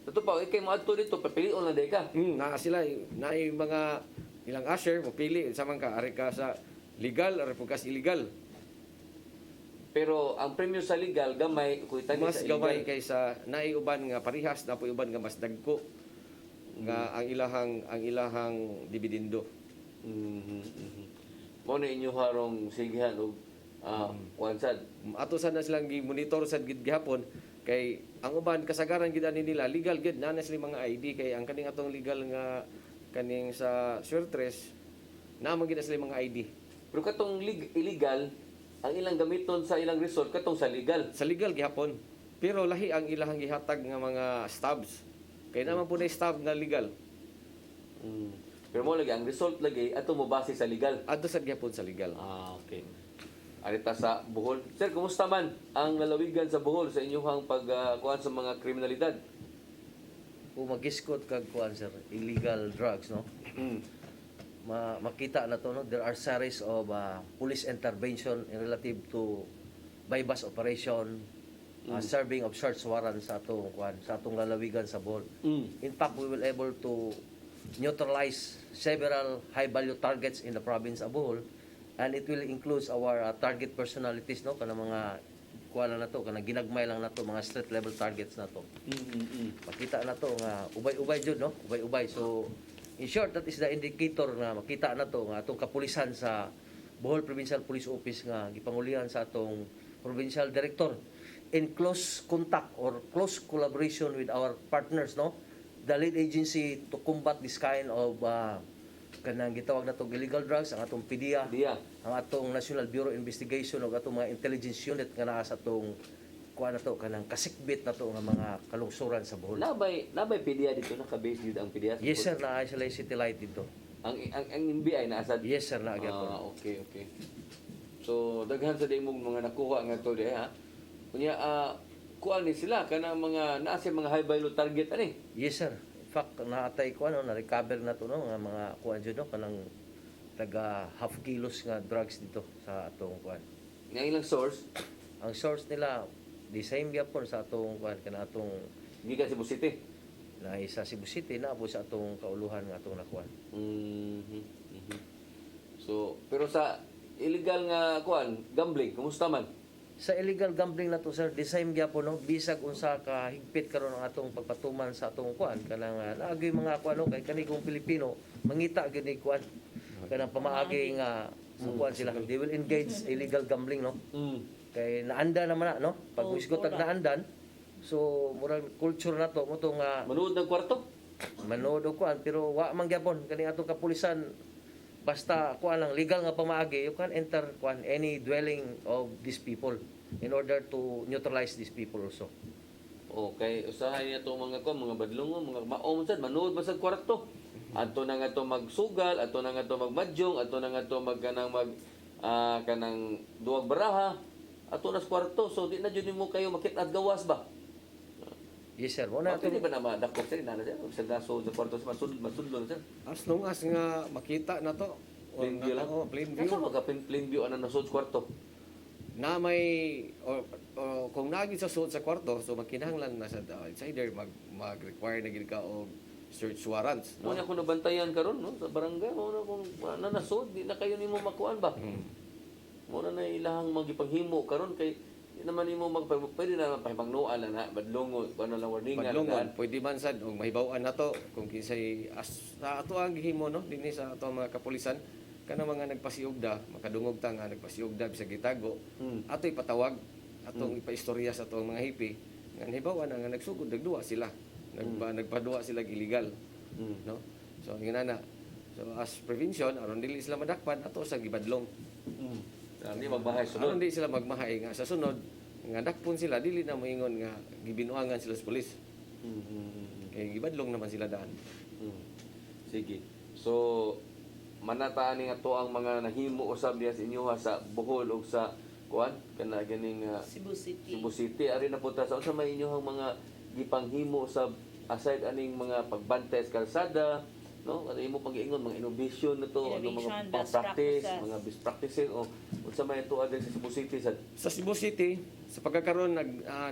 Ito pa, kay mo adto dito papilion lang day ka.
Na sila naay mga ilang usher mo pili sa man ka ari ka sa legal or pukas illegal.
Pero ang premium sa legal gamay kuitan
Mas
sa
gamay
illegal.
kaysa naay uban nga parihas na po uban nga mas dagko nga ang ilahang dibidindo.
Mo na inyo harong sigihan og kuan sad.
Ato sana silang gi-monitor sa gid gihapon kay ang uban kasagaran gid ani nila legal gid na sila mga ID kay ang kaning atong legal nga kaning sa Swertres na man gid na sila mga ID.
Pero katong illegal ang ilang gamiton sa ilang resort katong sa legal.
Sa legal gihapon. Pero lahi ang ilahang gihatag nga mga stubs. Kay naman po na stab nga legal.
Pero mo lagi ang result lagi ato mo base sa legal.
Adto sa gihapon sa legal.
Okay. Arita sa Bohol. Sir, kumusta man ang lalawigan sa Bohol sa inyong pagkuhan sa mga kriminalidad?
Kung magiskot kag kuan sir, illegal drugs no. Makita na to no, there are series of police intervention in relative to bypass operation, serving of search warrant sa atong kuan, sa atong lalawigan sa Bohol. In fact, we will able to neutralize several high value targets in the province of Bohol, and it will include our target personalities no, kana mga kuan na to, kana ginagmay lang nato mga street level targets na to. Makita na to nga ubay-ubay jud no, ubay-ubay. So in short, that is the indicator na makita na to nga atong kapulisan sa Bohol Provincial Police Office nga gipangulihan sa atong provincial director in close contact or close collaboration with our partners no, the lead agency to combat this kind of kanang gitawag natong illegal drugs, ang atong PDEA, ang atong National Bureau of Investigation ug atong mga intelligence unit nga naa sa atong kuan nato kanang kasikbit nato nga mga kalungsuran sa Bohol.
Nabay PDEA dito naka-base dito ang PDEA.
Yes sir, naa sila City Light dito.
Ang NBI na asad.
Yes sir, naa gyapon.
Okay. So daghan sa dimong mga nakuha nga to di ha. Kunya kuan ni sila kanang mga naa sa mga high value target ani.
Yes sir. In fact, naatay ko na recover na to no nga mga kuan jud no kanang taga half kilos nga drugs dito sa atong kuan.
Nga ilang source
Ang source nila the same gyapon sa atong kuan kana atong
gikan Cebu City.
na isa Cebu City na po sa atong kauluhan nga atong nakuan.
So, pero sa illegal nga kuan, gambling, kumusta man?
Sa illegal gambling na to sir, the same gyapon no, bisag unsa ka higpit karon ang atong pagpatuman sa atong kuan kanang naagi mga kuan no, kay kani kung Pilipino mangita gyud ni kuan kanang pamaagi nga sa kuan sila, they will engage illegal gambling no. Kay naanda naman na no, pag misgot tag naandan, so murag culture na to mo to nga
Manood ng kwarto?
manood og kuan pero wa man gyapon kani atong kapulisan basta kuan lang legal nga pamaagi, you can enter kuan any dwelling of these people in order to neutralize these people also.
Okay, usahay niya itong mga kuan, mga badlungon, mga maom sad, manood ba sa kwarto? Adto na nga to magsugal, adto na nga to magmadyong, adto na nga to kanang duwag baraha, adto na sa kwarto. So di na jud nimo kayo makit at gawas ba?
Yes sir, mo na
Pwede ba na madakop sir na sir? Sa gaso sa kwarto sa masudlon sir.
As long as nga makita na to.
Plain view lang.
Plain view.
Nasa mga plain view ana nasud sa kwarto.
Na may o kung nagi sa suot sa kwarto, so magkinahanglan na sa it's either mag-require na gid ka og search warrants,
Mo
no?
na ko nabantayan karon no sa barangay mo na kung ana nasud di na kayo nimo makuan ba? Mo na ilahang magipanghimo karon kay di naman nimo pwede na pahipangnuan na badlongo ano lang warning
Badlongon, pwede man sad og mahibaw-an na to kung kinsay sa ato ang gihimo no dinhi sa ato ang mga kapulisan kana mga nagpasiugda makadungog ta nga nagpasiugda bisag gitago ato ipatawag atong ipaistorya sa atong mga hipi nga nahibaw-an nga nagsugod nagduwa sila nagpaduwa sila illegal no so ginana so as prevention aron dili sila madakpan ato sa gibadlong
Hindi magbahay
aron
sunod.
di sila magmahay nga sa sunod nga dakpon sila dili na moingon nga gibinuangan sila sa pulis kay gibadlong naman sila daan.
Sige. So manataan ni ato ang mga nahimo usab diha sa inyo sa Bohol ug sa kuan kana ganing
Cebu City.
Cebu City ari na punta sa unsa may inyohang mga gipanghimo sa aside aning mga pagbantay sa kalsada no ano imo pag-iingon mga innovation na to ano mga
Innovation, best
practice
practices.
mga best practices o unsa may ito adin sa Cebu City sa
Sa Cebu City sa pagkakaroon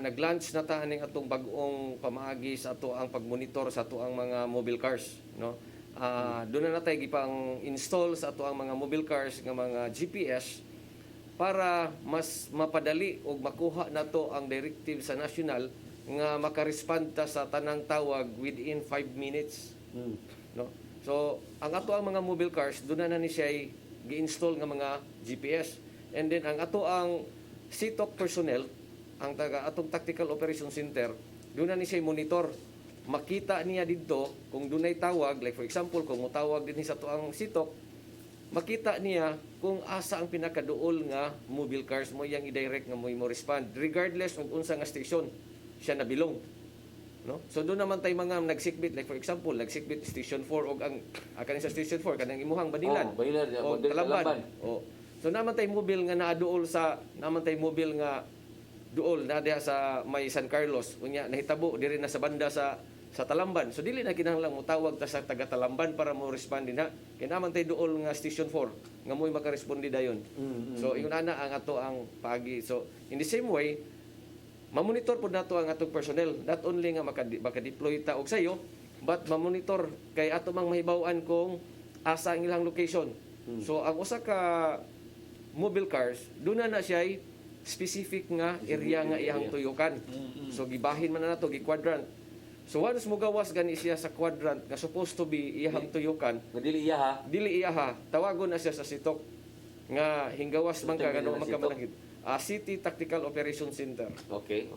nag-launch na ta aning atong bag-ong pamaagi sa ato ang pagmonitor sa ato ang mga mobile cars no. Doon na natay gipang install sa ato ang mga mobile cars nga mga GPS para mas mapadali og makuha nato ang directive sa national nga makarespond ta sa tanang tawag within 5 minutes no. So ang ato ang mga mobile cars doon na ni siya gi-install nga mga GPS and then ang ato ang CTOC personnel ang taga atong Tactical Operations Center doon na ni siya monitor makita niya dito kung dunay tawag like for example kung motawag din sa ato ang CTOC makita niya kung asa ang pinakaduol nga mobile cars mo yang i-direct nga mo respond regardless og unsa nga station siya nabilong no so doon naman tay mga nagsikbit like for example nagsikbit station 4 og ang kanin sa station 4 kanang imuhang Banilan
Banilan
o Talamban so naman tay mobile nga naaduol sa naman tay mobile nga duol na diha sa may San Carlos unya nahitabo diri na sa banda sa Talamban so dili na kinahanglan mo tawag ta sa taga Talamban para mo respond din ha kay naman tay duol nga station 4 nga mo'y makaresponde dayon so ingon ana ang ato ang paagi so in the same way mamonitor po nato ang atong personnel not only nga maka-deploy ta og sayo but mamonitor kay ato mang mahibaw-an kung asa ang ilang location so ang usa ka mobile cars doon na siya specific nga area nga iyang tuyukan so gibahin man na nato gi-quadrant so once mo gawas gani siya sa quadrant nga supposed to be iyang tuyukan
nga dili iya ha
tawagon na siya sa sitok nga hinggawas man ka
Ito,
gano
sitok?
magkamalangit City Tactical Operations Center
okay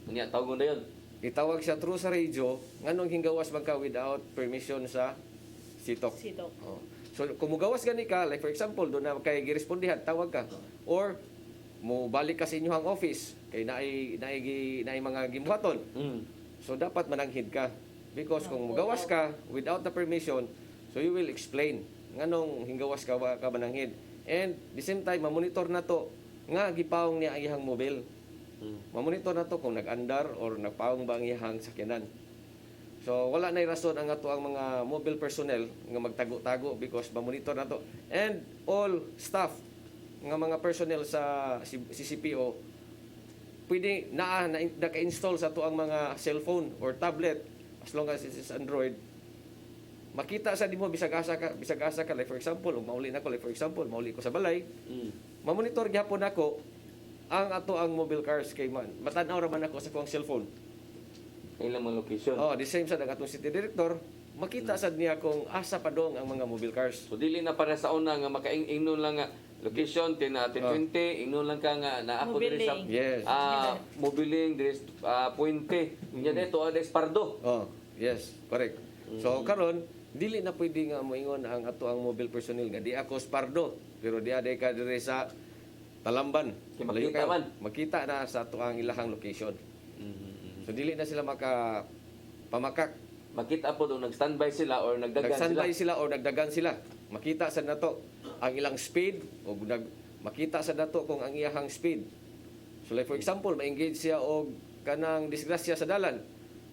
unya tawgon na yon
itawag siya through sa radio nganong hinggawas man ka without permission sa sitok.
Sitok.
Oh. So kung mugawas gani ka like for example do na kay girespondihan tawag ka or mo balik ka sa inyong office kay naay mga gibuhaton. So dapat mananghid ka because kung mugawas ka without the permission so you will explain nganong hinggawas ka mananghid and the same time mamonitor na to nga gipawong niya ang iyang mobile. Mamonitor na to kung nag-andar or nagpawong ba ang iyang sakyanan. So wala nay rason ang ato ang mga mobile personnel nga magtago-tago because mamonitor na to and all staff nga mga personnel sa CCPO pwede naka-install sa to ang mga cellphone or tablet as long as it is Android makita sa di mo bisag asa ka like for example mauli na ko like for example mauli ko sa balay mamonitor gyapon nako ang ato ang mobile cars kay man matan-aw ra man ako sa kuang cellphone
ilang mga location
the same sa atong city director makita sad niya kung asa pa dong ang mga mobile cars
so dili na para sa una nga makaingnon lang nga location 10-20 ingnon lang ka nga naa ko diri sa
yes
mobiling diri puente nya dito adres pardo
yes correct so karon dili na pwede nga moingon ang ato ang mobile personnel nga di ako Pardo pero di aday ka diri sa Talamban
Kaya makita man.
makita na sa ato ang ilahang location so dili na sila pamakak
makita po nung nag-standby sila or nagdagan sila.
Nag-standby sila o nagdagan sila. Makita sa nato ang ilang speed o makita sa nato kung ang iyahang speed. So like for example, ma-engage siya og kanang disgrasya sa dalan.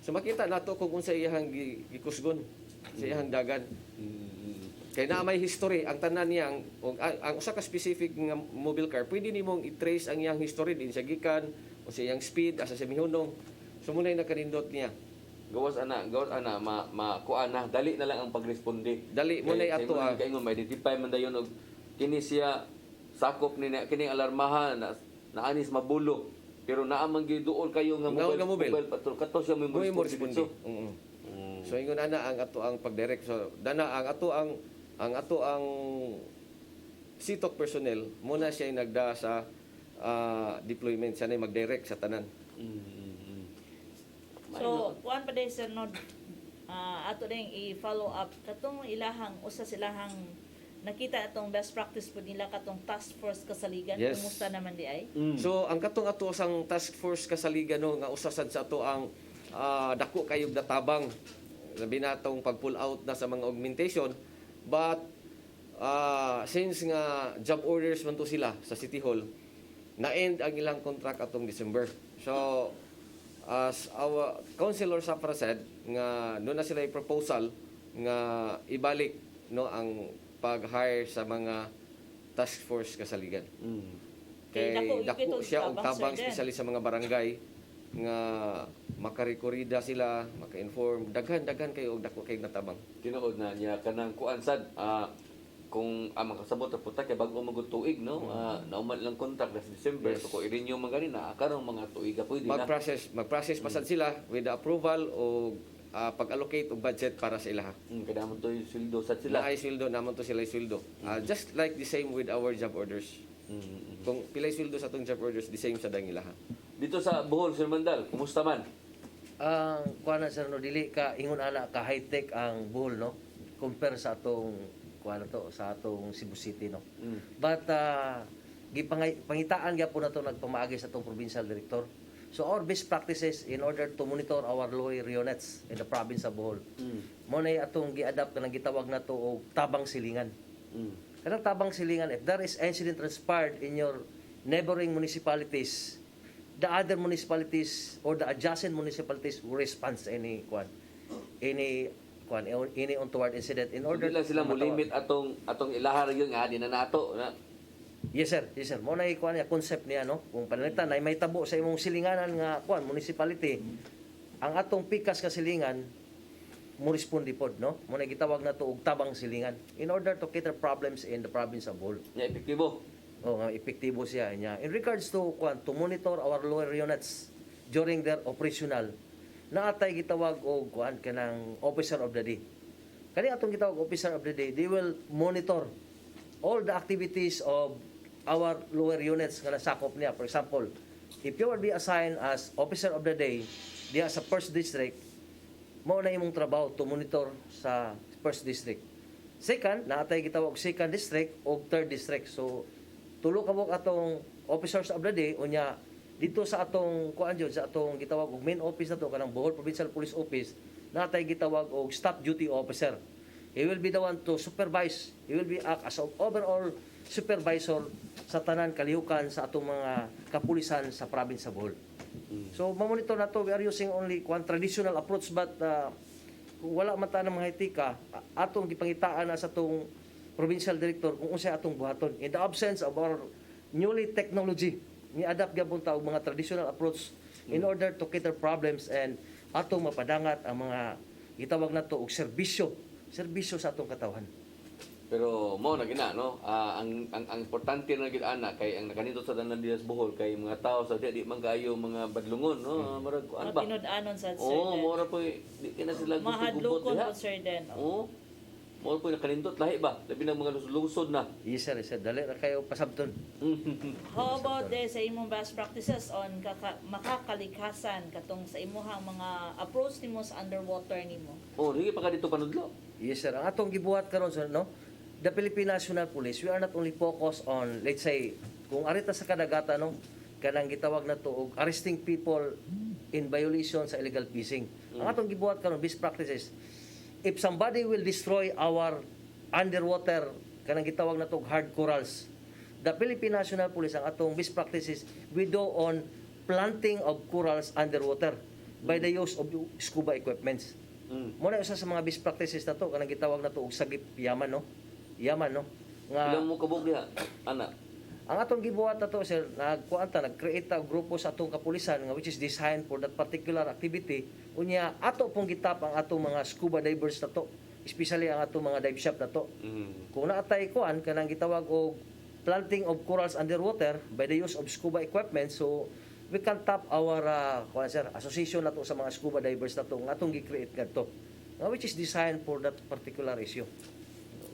So makita nato kung unsa iyahang gikusgon sa iyahang dagan. Kaya na may history ang tanan niya ang usa ka specific nga mobile car, pwede nimong i-trace ang iyang history din sa gikan o sa iyang speed asa sa mihunong. So muna nakanindot niya.
Gawas ana, kuan na, dali na lang ang pagresponde.
Dali mo na ato
ang kay mo ma-identify man dayon og kini siya sakop ni kining alarmahan na anis mabulo. Pero naa man gyud duol kayo nga mobile patrol kato siya mo
responde. So ingon ana ang ato ang pagdirect. So dana ang ato ang CTOC personnel muna siya nagda sa deployment, siya na mag-direct sa tanan.
So, kuan pa din sir no, ato din i-follow up katong ilahang usa silahang nakita atong best practice po nila katong task force kasaligan.
Yes.
Kumusta naman di ay?
So ang katong ato sang task force kasaligan no nga usa sad sa ato ang dako kayog databang labi natong pag-pull out na sa mga augmentation, but since nga job orders man to sila sa City Hall, na-end ang ilang contract atong December. So as our Councilor Safra said nga doon na sila i-proposal nga ibalik no ang pag-hire sa mga task force kasaligan. Kay dako siya og tabang especially sa mga barangay nga makarekorida sila, maka-inform, daghan kayo og dako kay natabang.
Tinuod na niya kanang kuan sad kung makasabot ang puta kay bago magtuig no nauman lang contract last December.
Yes.
So ko i-renew man gani na karong mga tuiga pwede na.
Magprocess pasad sila with the approval o pag-allocate og budget para sa ilaha.
Kada mo to yung sweldo sad sila.
Naay sweldo namon to sila sweldo. Just like the same with our job orders. Kung pilay sweldo sa atong job orders, the same sa dang ilaha.
Dito sa Bohol, Sir Mandal, kumusta man?
Ang kuan na sir no, dili ka ingon ana ka high-tech ang Bohol no, compare sa atong kuan to sa atong Cebu City no. But pangitaan gyapon nato nagpamaagi sa atong provincial director. So our best practices in order to monitor our lawyer units in the province of Bohol. Mo na atong gi-adapt kanang gitawag nato og tabang silingan. Kanang tabang silingan, if there is incident transpired in your neighboring municipalities, the other municipalities or the adjacent municipalities will respond to any untoward incident in order
Hindi lang sila mo limit atong ilahar yun nga di na nato na.
Yes sir. Mo na kuan ya concept niya no. Kung panalitan na may tabo sa imong silinganan nga kuan municipality, ang atong pikas ka silingan mo respondi pod no. Mo na gitawag na to og tabang silingan in order to cater problems in the province of Bohol.
Nya epektibo.
Nga epektibo siya niya. In regards to to monitor our lower units during their operational, naatay gitawag og kanang officer of the day. Kani atong gitawag officer of the day, they will monitor all the activities of our lower units nga nasakop niya. For example, if you will be assigned as officer of the day diya sa first district, mao na imong trabaho to monitor sa first district. Second, naatay gitawag second district o third district. So tulo ka atong officers of the day unya dito sa atong sa atong gitawag og main office nato kanang Bohol Provincial Police Office, natay gitawag og staff duty officer. He will be the one to supervise. He will be act as an overall supervisor sa tanan kalihukan sa atong mga kapulisan sa province sa Bohol. So mamonitor nato, we are using only traditional approach, but kung wala man ta ng mga etika, atong gipangitaan na sa atong provincial director kung unsay atong buhaton. In the absence of our newly technology, ni-adapt gyapon ta og mga traditional approach in order to cater problems and atong mapadangat ang mga gitawag nato og serbisyo sa atong katawhan.
Pero mo na gina no, ang importante na gid ana kay ang nakanito sa tanan dias Bohol kay mga tao sa di man kaayo mga badlungon no, marag ano ba?
Tinud-anon sa sir.
Mora po di kina sila
mahadlokon po sir den.
Mora po nakanindot lahi ba? Labi ng mga lusod na.
Yes sir, dali ra kayo pasabton.
How about sa imong best practices on makakalikhasan katong sa imong mga approach nimo sa underwater nimo?
Sige pa ka dito panudlo.
Yes sir, ang atong gibuhat karon sir no, the Philippine National Police, we are not only focused on, let's say, kung arita sa kadagatan no, kanang gitawag na to og arresting people in violation sa illegal fishing. Ang atong gibuhat karon best practices, if somebody will destroy our underwater kanang gitawag nato hard corals, the Philippine National Police ang atong best practices we do on planting of corals underwater by the use of scuba equipments. Mo na usa sa mga best practices nato kanang gitawag nato og sagip yaman no. Yaman no. Nga
Ilang mo kabog diha, ana?
ang atong gibuhat nato sir, nag-create og grupo sa atong kapulisan nga which is designed for that particular activity. Unya ato pong gitap ang atong mga scuba divers nato, especially ang atong mga dive shop nato. Kung naatay kuan kanang gitawag og planting of corals underwater by the use of scuba equipment, so we can tap our association nato sa mga scuba divers nato nga atong gi-create kadto, which is designed for that particular issue.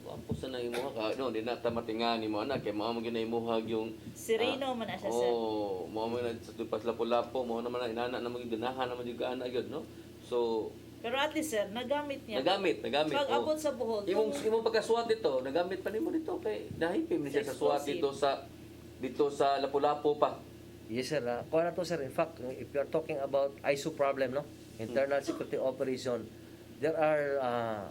Apo sa nang imuha ka, no, di na tamatingan ni mo anak kay mao man ginaimuhag yung
Sireno man na siya, sir.
oh, mao man sa tupas lapo-lapo, mao naman na inana na maging ganahan naman yung ana gyud, no? So,
Pero at least, sir, nagamit niya.
nagamit.
Pag
oh.
abot sa buhol,
Imong pagkaswat dito, nagamit pa nimo dito kay nahipim ni siya sa swat
Explosive.
dito sa lapu-lapo pa.
Yes sir, kuha na to sir. In fact, if you are talking about ISO problem, no? Internal Security Operation, there are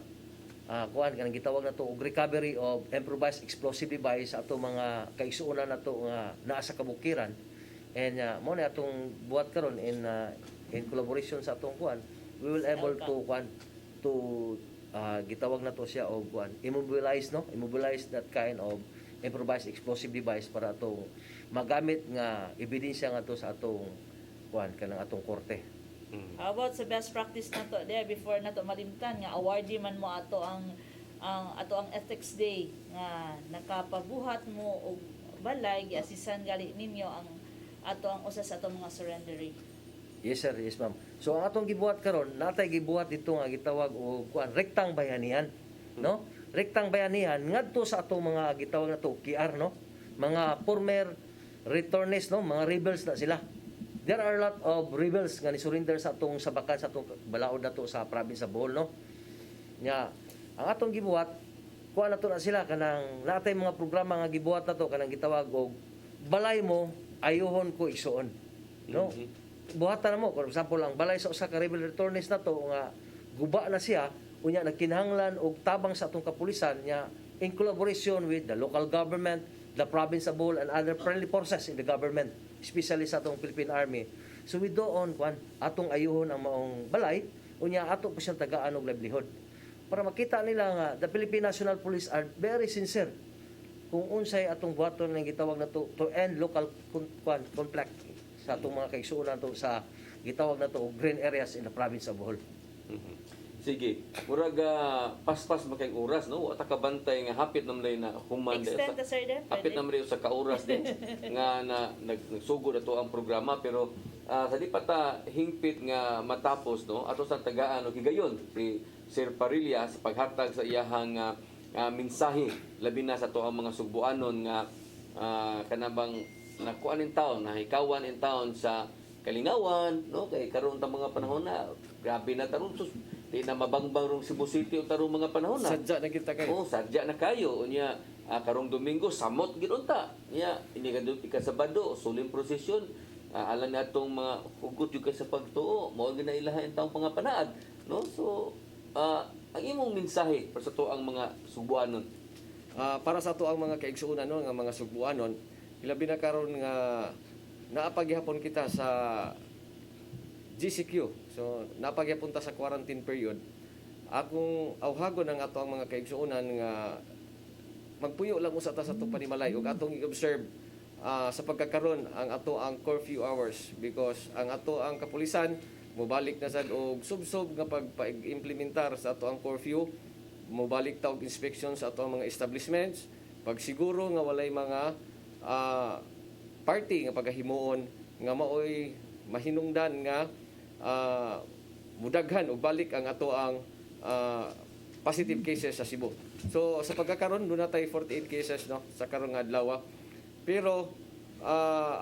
kuan kanang gitawag na to og recovery of improvised explosive device sa ato mga kaigsuonan nato nga naa sa kabukiran. And mo na atong buhat karon in collaboration sa atong kuan, we will able to kuan to gitawag na to siya og kuan immobilize that kind of improvised explosive device para atong magamit nga ebidensya nga to sa atong kuan kanang atong korte.
How about sa best practice na to there before na to malimtan nga awardee man mo ato ang ethics day nga nakapabuhat mo og balay giasisan gali ninyo ang ato ang usa sa atong mga surrendery.
Yes sir, yes ma'am. So ang atong gibuhat karon, natay gibuhat dito nga gitawag og kuan rektang bayanihan, no? Rektang bayanihan ngadto sa atong mga gitawag na to QR, no? Mga former returnees, no? Mga rebels na sila. There are a lot of rebels nga ni surrender sa atong sabakan sa atong balaod nato sa province sa Bohol, no? Nya ang atong gibuhat kuha nato na sila kanang natay mga programa nga gibuhat nato kanang gitawag og balay mo ayohon ko igsuon, no? Buhatan na mo, for example ang balay sa usa ka rebel returnees nato nga guba na siya unya nagkinahanglan og tabang sa atong kapulisan nya in collaboration with the local government, the province of Bohol and other friendly forces in the government, especially sa atong Philippine Army. So we doon kwan atong ayuhon ang maong balay unya ato po siyang tagaan og livelihood para makita nila nga the Philippine National Police are very sincere kung unsay atong buhaton nga gitawag na to end local conflict sa atong mga kaigsuonan to sa gitawag na to green areas in the province of Bohol.
Sige, murag paspas makay oras, no? Wa ta kabantay nga hapit nam lay na human
Extend the sir then.
hapit nam lay sa kauras din nga nagsugod ato ang programa pero sa di pa ta hingpit nga matapos, no? Ato sa tagaan og higayon si Sir Parilla sa paghatag sa iyahang mensahe labi na sa to ang mga Sugbuanon nga kanabang nakuan in town, nahikawan in town sa Kalingawan, no? Kay karon ta mga panahon na grabe na taron sus di na mabangbang rong Cebu City o tarong mga panahon na.
Sadya na kita kayo.
Oh, sadya na kayo. Unya karong Domingo samot gid unta. Nya ini kadto Sabado suling prosesyon. Alam natong mga hugot jud kay sa pagtuo, mao gyud na ilaha taong pangapanaad, no? So ang imong mensahe para sa tuang mga Sugbuanon.
Para sa ato ang mga kaigsuonan no, nga mga Sugbuanon, hilabi na karon nga naapaghapon kita sa GCQ. So naapaghapon ta sa quarantine period. Akong awhagon ang ato ang mga kaigsuonan nga magpuyo lang usa ta sa atong panimalay ug atong i-observe sa pagkakaron ang ato ang curfew hours because ang ato ang kapulisan mobalik na sad og subsob nga pag-implementar sa ato ang curfew, mobalik ta og inspection sa ato ang mga establishments, pagsiguro nga walay mga party nga pagahimuon nga maoy mahinungdan nga mudaghan og balik ang ato ang positive cases sa Cebu. So sa pagkakaron do na tay 48 cases no sa karong adlaw. Pero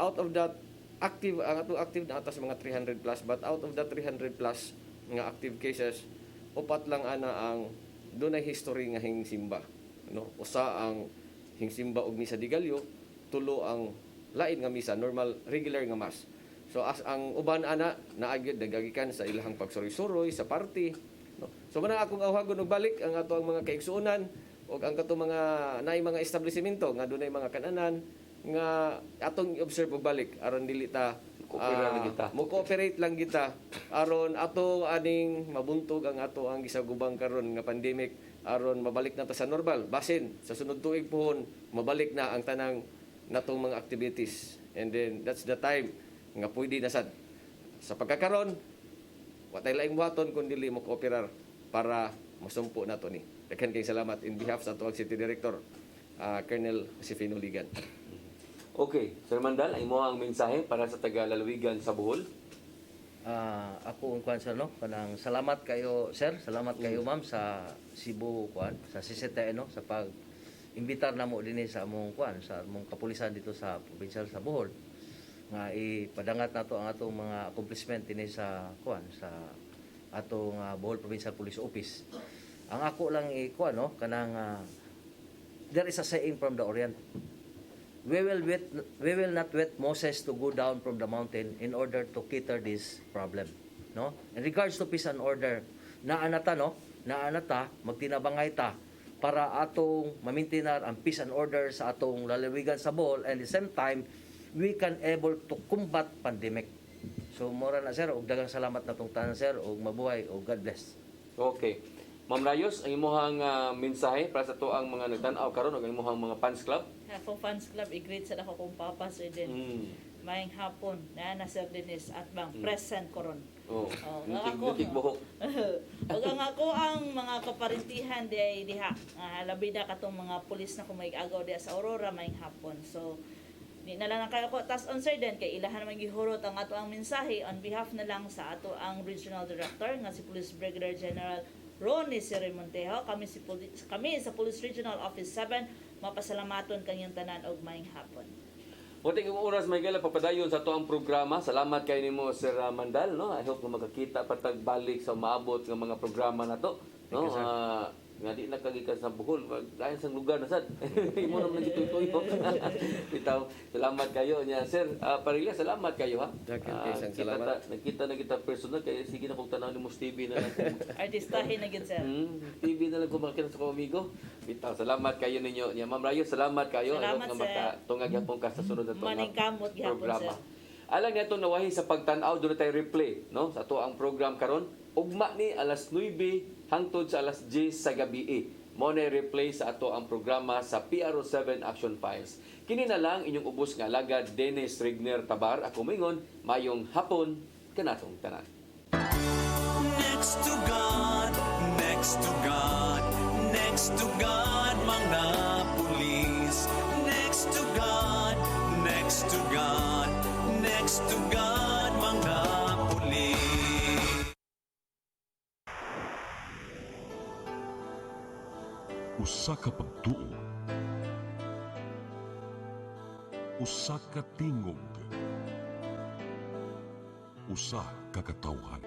out of that active ang ato active na atas mga 300 plus, but out of that 300 plus nga active cases upat lang ana ang dunay history nga hingsimba, no? Usa ang hingsimba og misa di galyo, tulo ang lain nga misa, normal regular nga mass. So as ang uban ana naagid nagagikan sa ilahang pagsuroy-suroy sa party. No? So manang akong awhagon og balik ang ato ang mga kaigsuonan og ang kato mga naay mga establishmento nga dunay mga kananan nga atong i-observe og balik aron dili ta mo cooperate lang kita aron ato aning mabuntog ang ato ang gisagubang karon nga pandemic aron mabalik na ta sa normal basin sa sunod tuig pohon mabalik na ang tanang natong mga activities and then that's the time nga pwede na sad sa pagkakaron wa tay laing buhaton kun dili mo kooperar para masumpo nato ni. Daghan kay salamat in behalf sa tuwag City Director Colonel Josefino Ligan.
Okay, Sir Mandal, imo ang mensahe para sa taga-lalawigan sa Bohol.
Ako ang kwan sir no, kanang salamat kayo sir, salamat kayo ma'am sa Cebu kwan, sa CCTE no sa pag imbitar namo dinhi sa among kwan, sa among kapulisan dito sa probinsya sa Bohol. Nga ipadangat nato ang atong mga accomplishment dinhi sa kwan sa atong Bohol Provincial Police Office. Ang ako lang kwan no, kanang there is a saying from the Orient. We will not wait Moses to go down from the mountain in order to cater this problem, no? In regards to peace and order, naanata magtinabangay ta para atong mamintinar ang peace and order sa atong lalawigan sa Bohol, and at the same time we can able to combat pandemic. So mora na sir, ug daghang salamat natong tanan sir, ug mabuhay ug God bless.
Okay. Ma'am Rayos, ang imuhang mensahe para sa tuang mga nagtan-aw karon ug ang imuhang mga fans club.
Ako fans club, i-greet sa ako kong papa sir din. Mayang hapon na Sir Dennis at bang present koron.
Oh.
Ako
buhok.
ug ang ako ang mga kaparintihan di diha. Labi na katong mga pulis na kumayagaw diha sa Aurora mayang hapon. So di na lang kayo ko tas on sir din kay ilahan naman gihurot ang ato ang mensahe on behalf na lang sa ato ang regional director nga si Police Brigadier General Ronnie Siri Montejo, kami sa Police Regional Office 7, mapasalamaton kanyang tanan og maayong hapon.
Muting oras may gala papadayon sa tuang programa. Salamat kay nimo Sir Mandal, no. I hope na magkakita patagbalik sa maabot nga mga programa nato, no. Nga di na kagikan sa Bohol, lain sa lugar na sad. Imo na man gitutoy. Bitaw, salamat kayo niya Sir. Parila salamat kayo ha.
Salamat.
Nakita na kita personal kay sige na kog tanaw nimo TV na lang.
Artistahin na gid sir.
TV na lang kung makita sa ko amigo. Bitaw, salamat kayo ninyo. Niya Ma'am Rayo, salamat kayo.
Salamat,
nga makatungag yapon ka sa sunod na
Maningkamot gihapon sir.
Alang niya nawahi sa pagtan-aw doon tayo replay no sa ato ang program karon. Ugma ni alas 9 hangtod sa alas 10 sa gabi. Mo na replay sa ato ang programa sa PRO7 Action Files. Kini na lang inyong ubos nga alagad Dennis Rigner Tabar. Ako mingon mayong hapon kanatong tanan.
Next to God, next to God, next to God, mga pulis. Next to God, next to God, next to God, mga pulis.
Usa ka pagtuo. Usa ka tingog. Usa ka katawhan.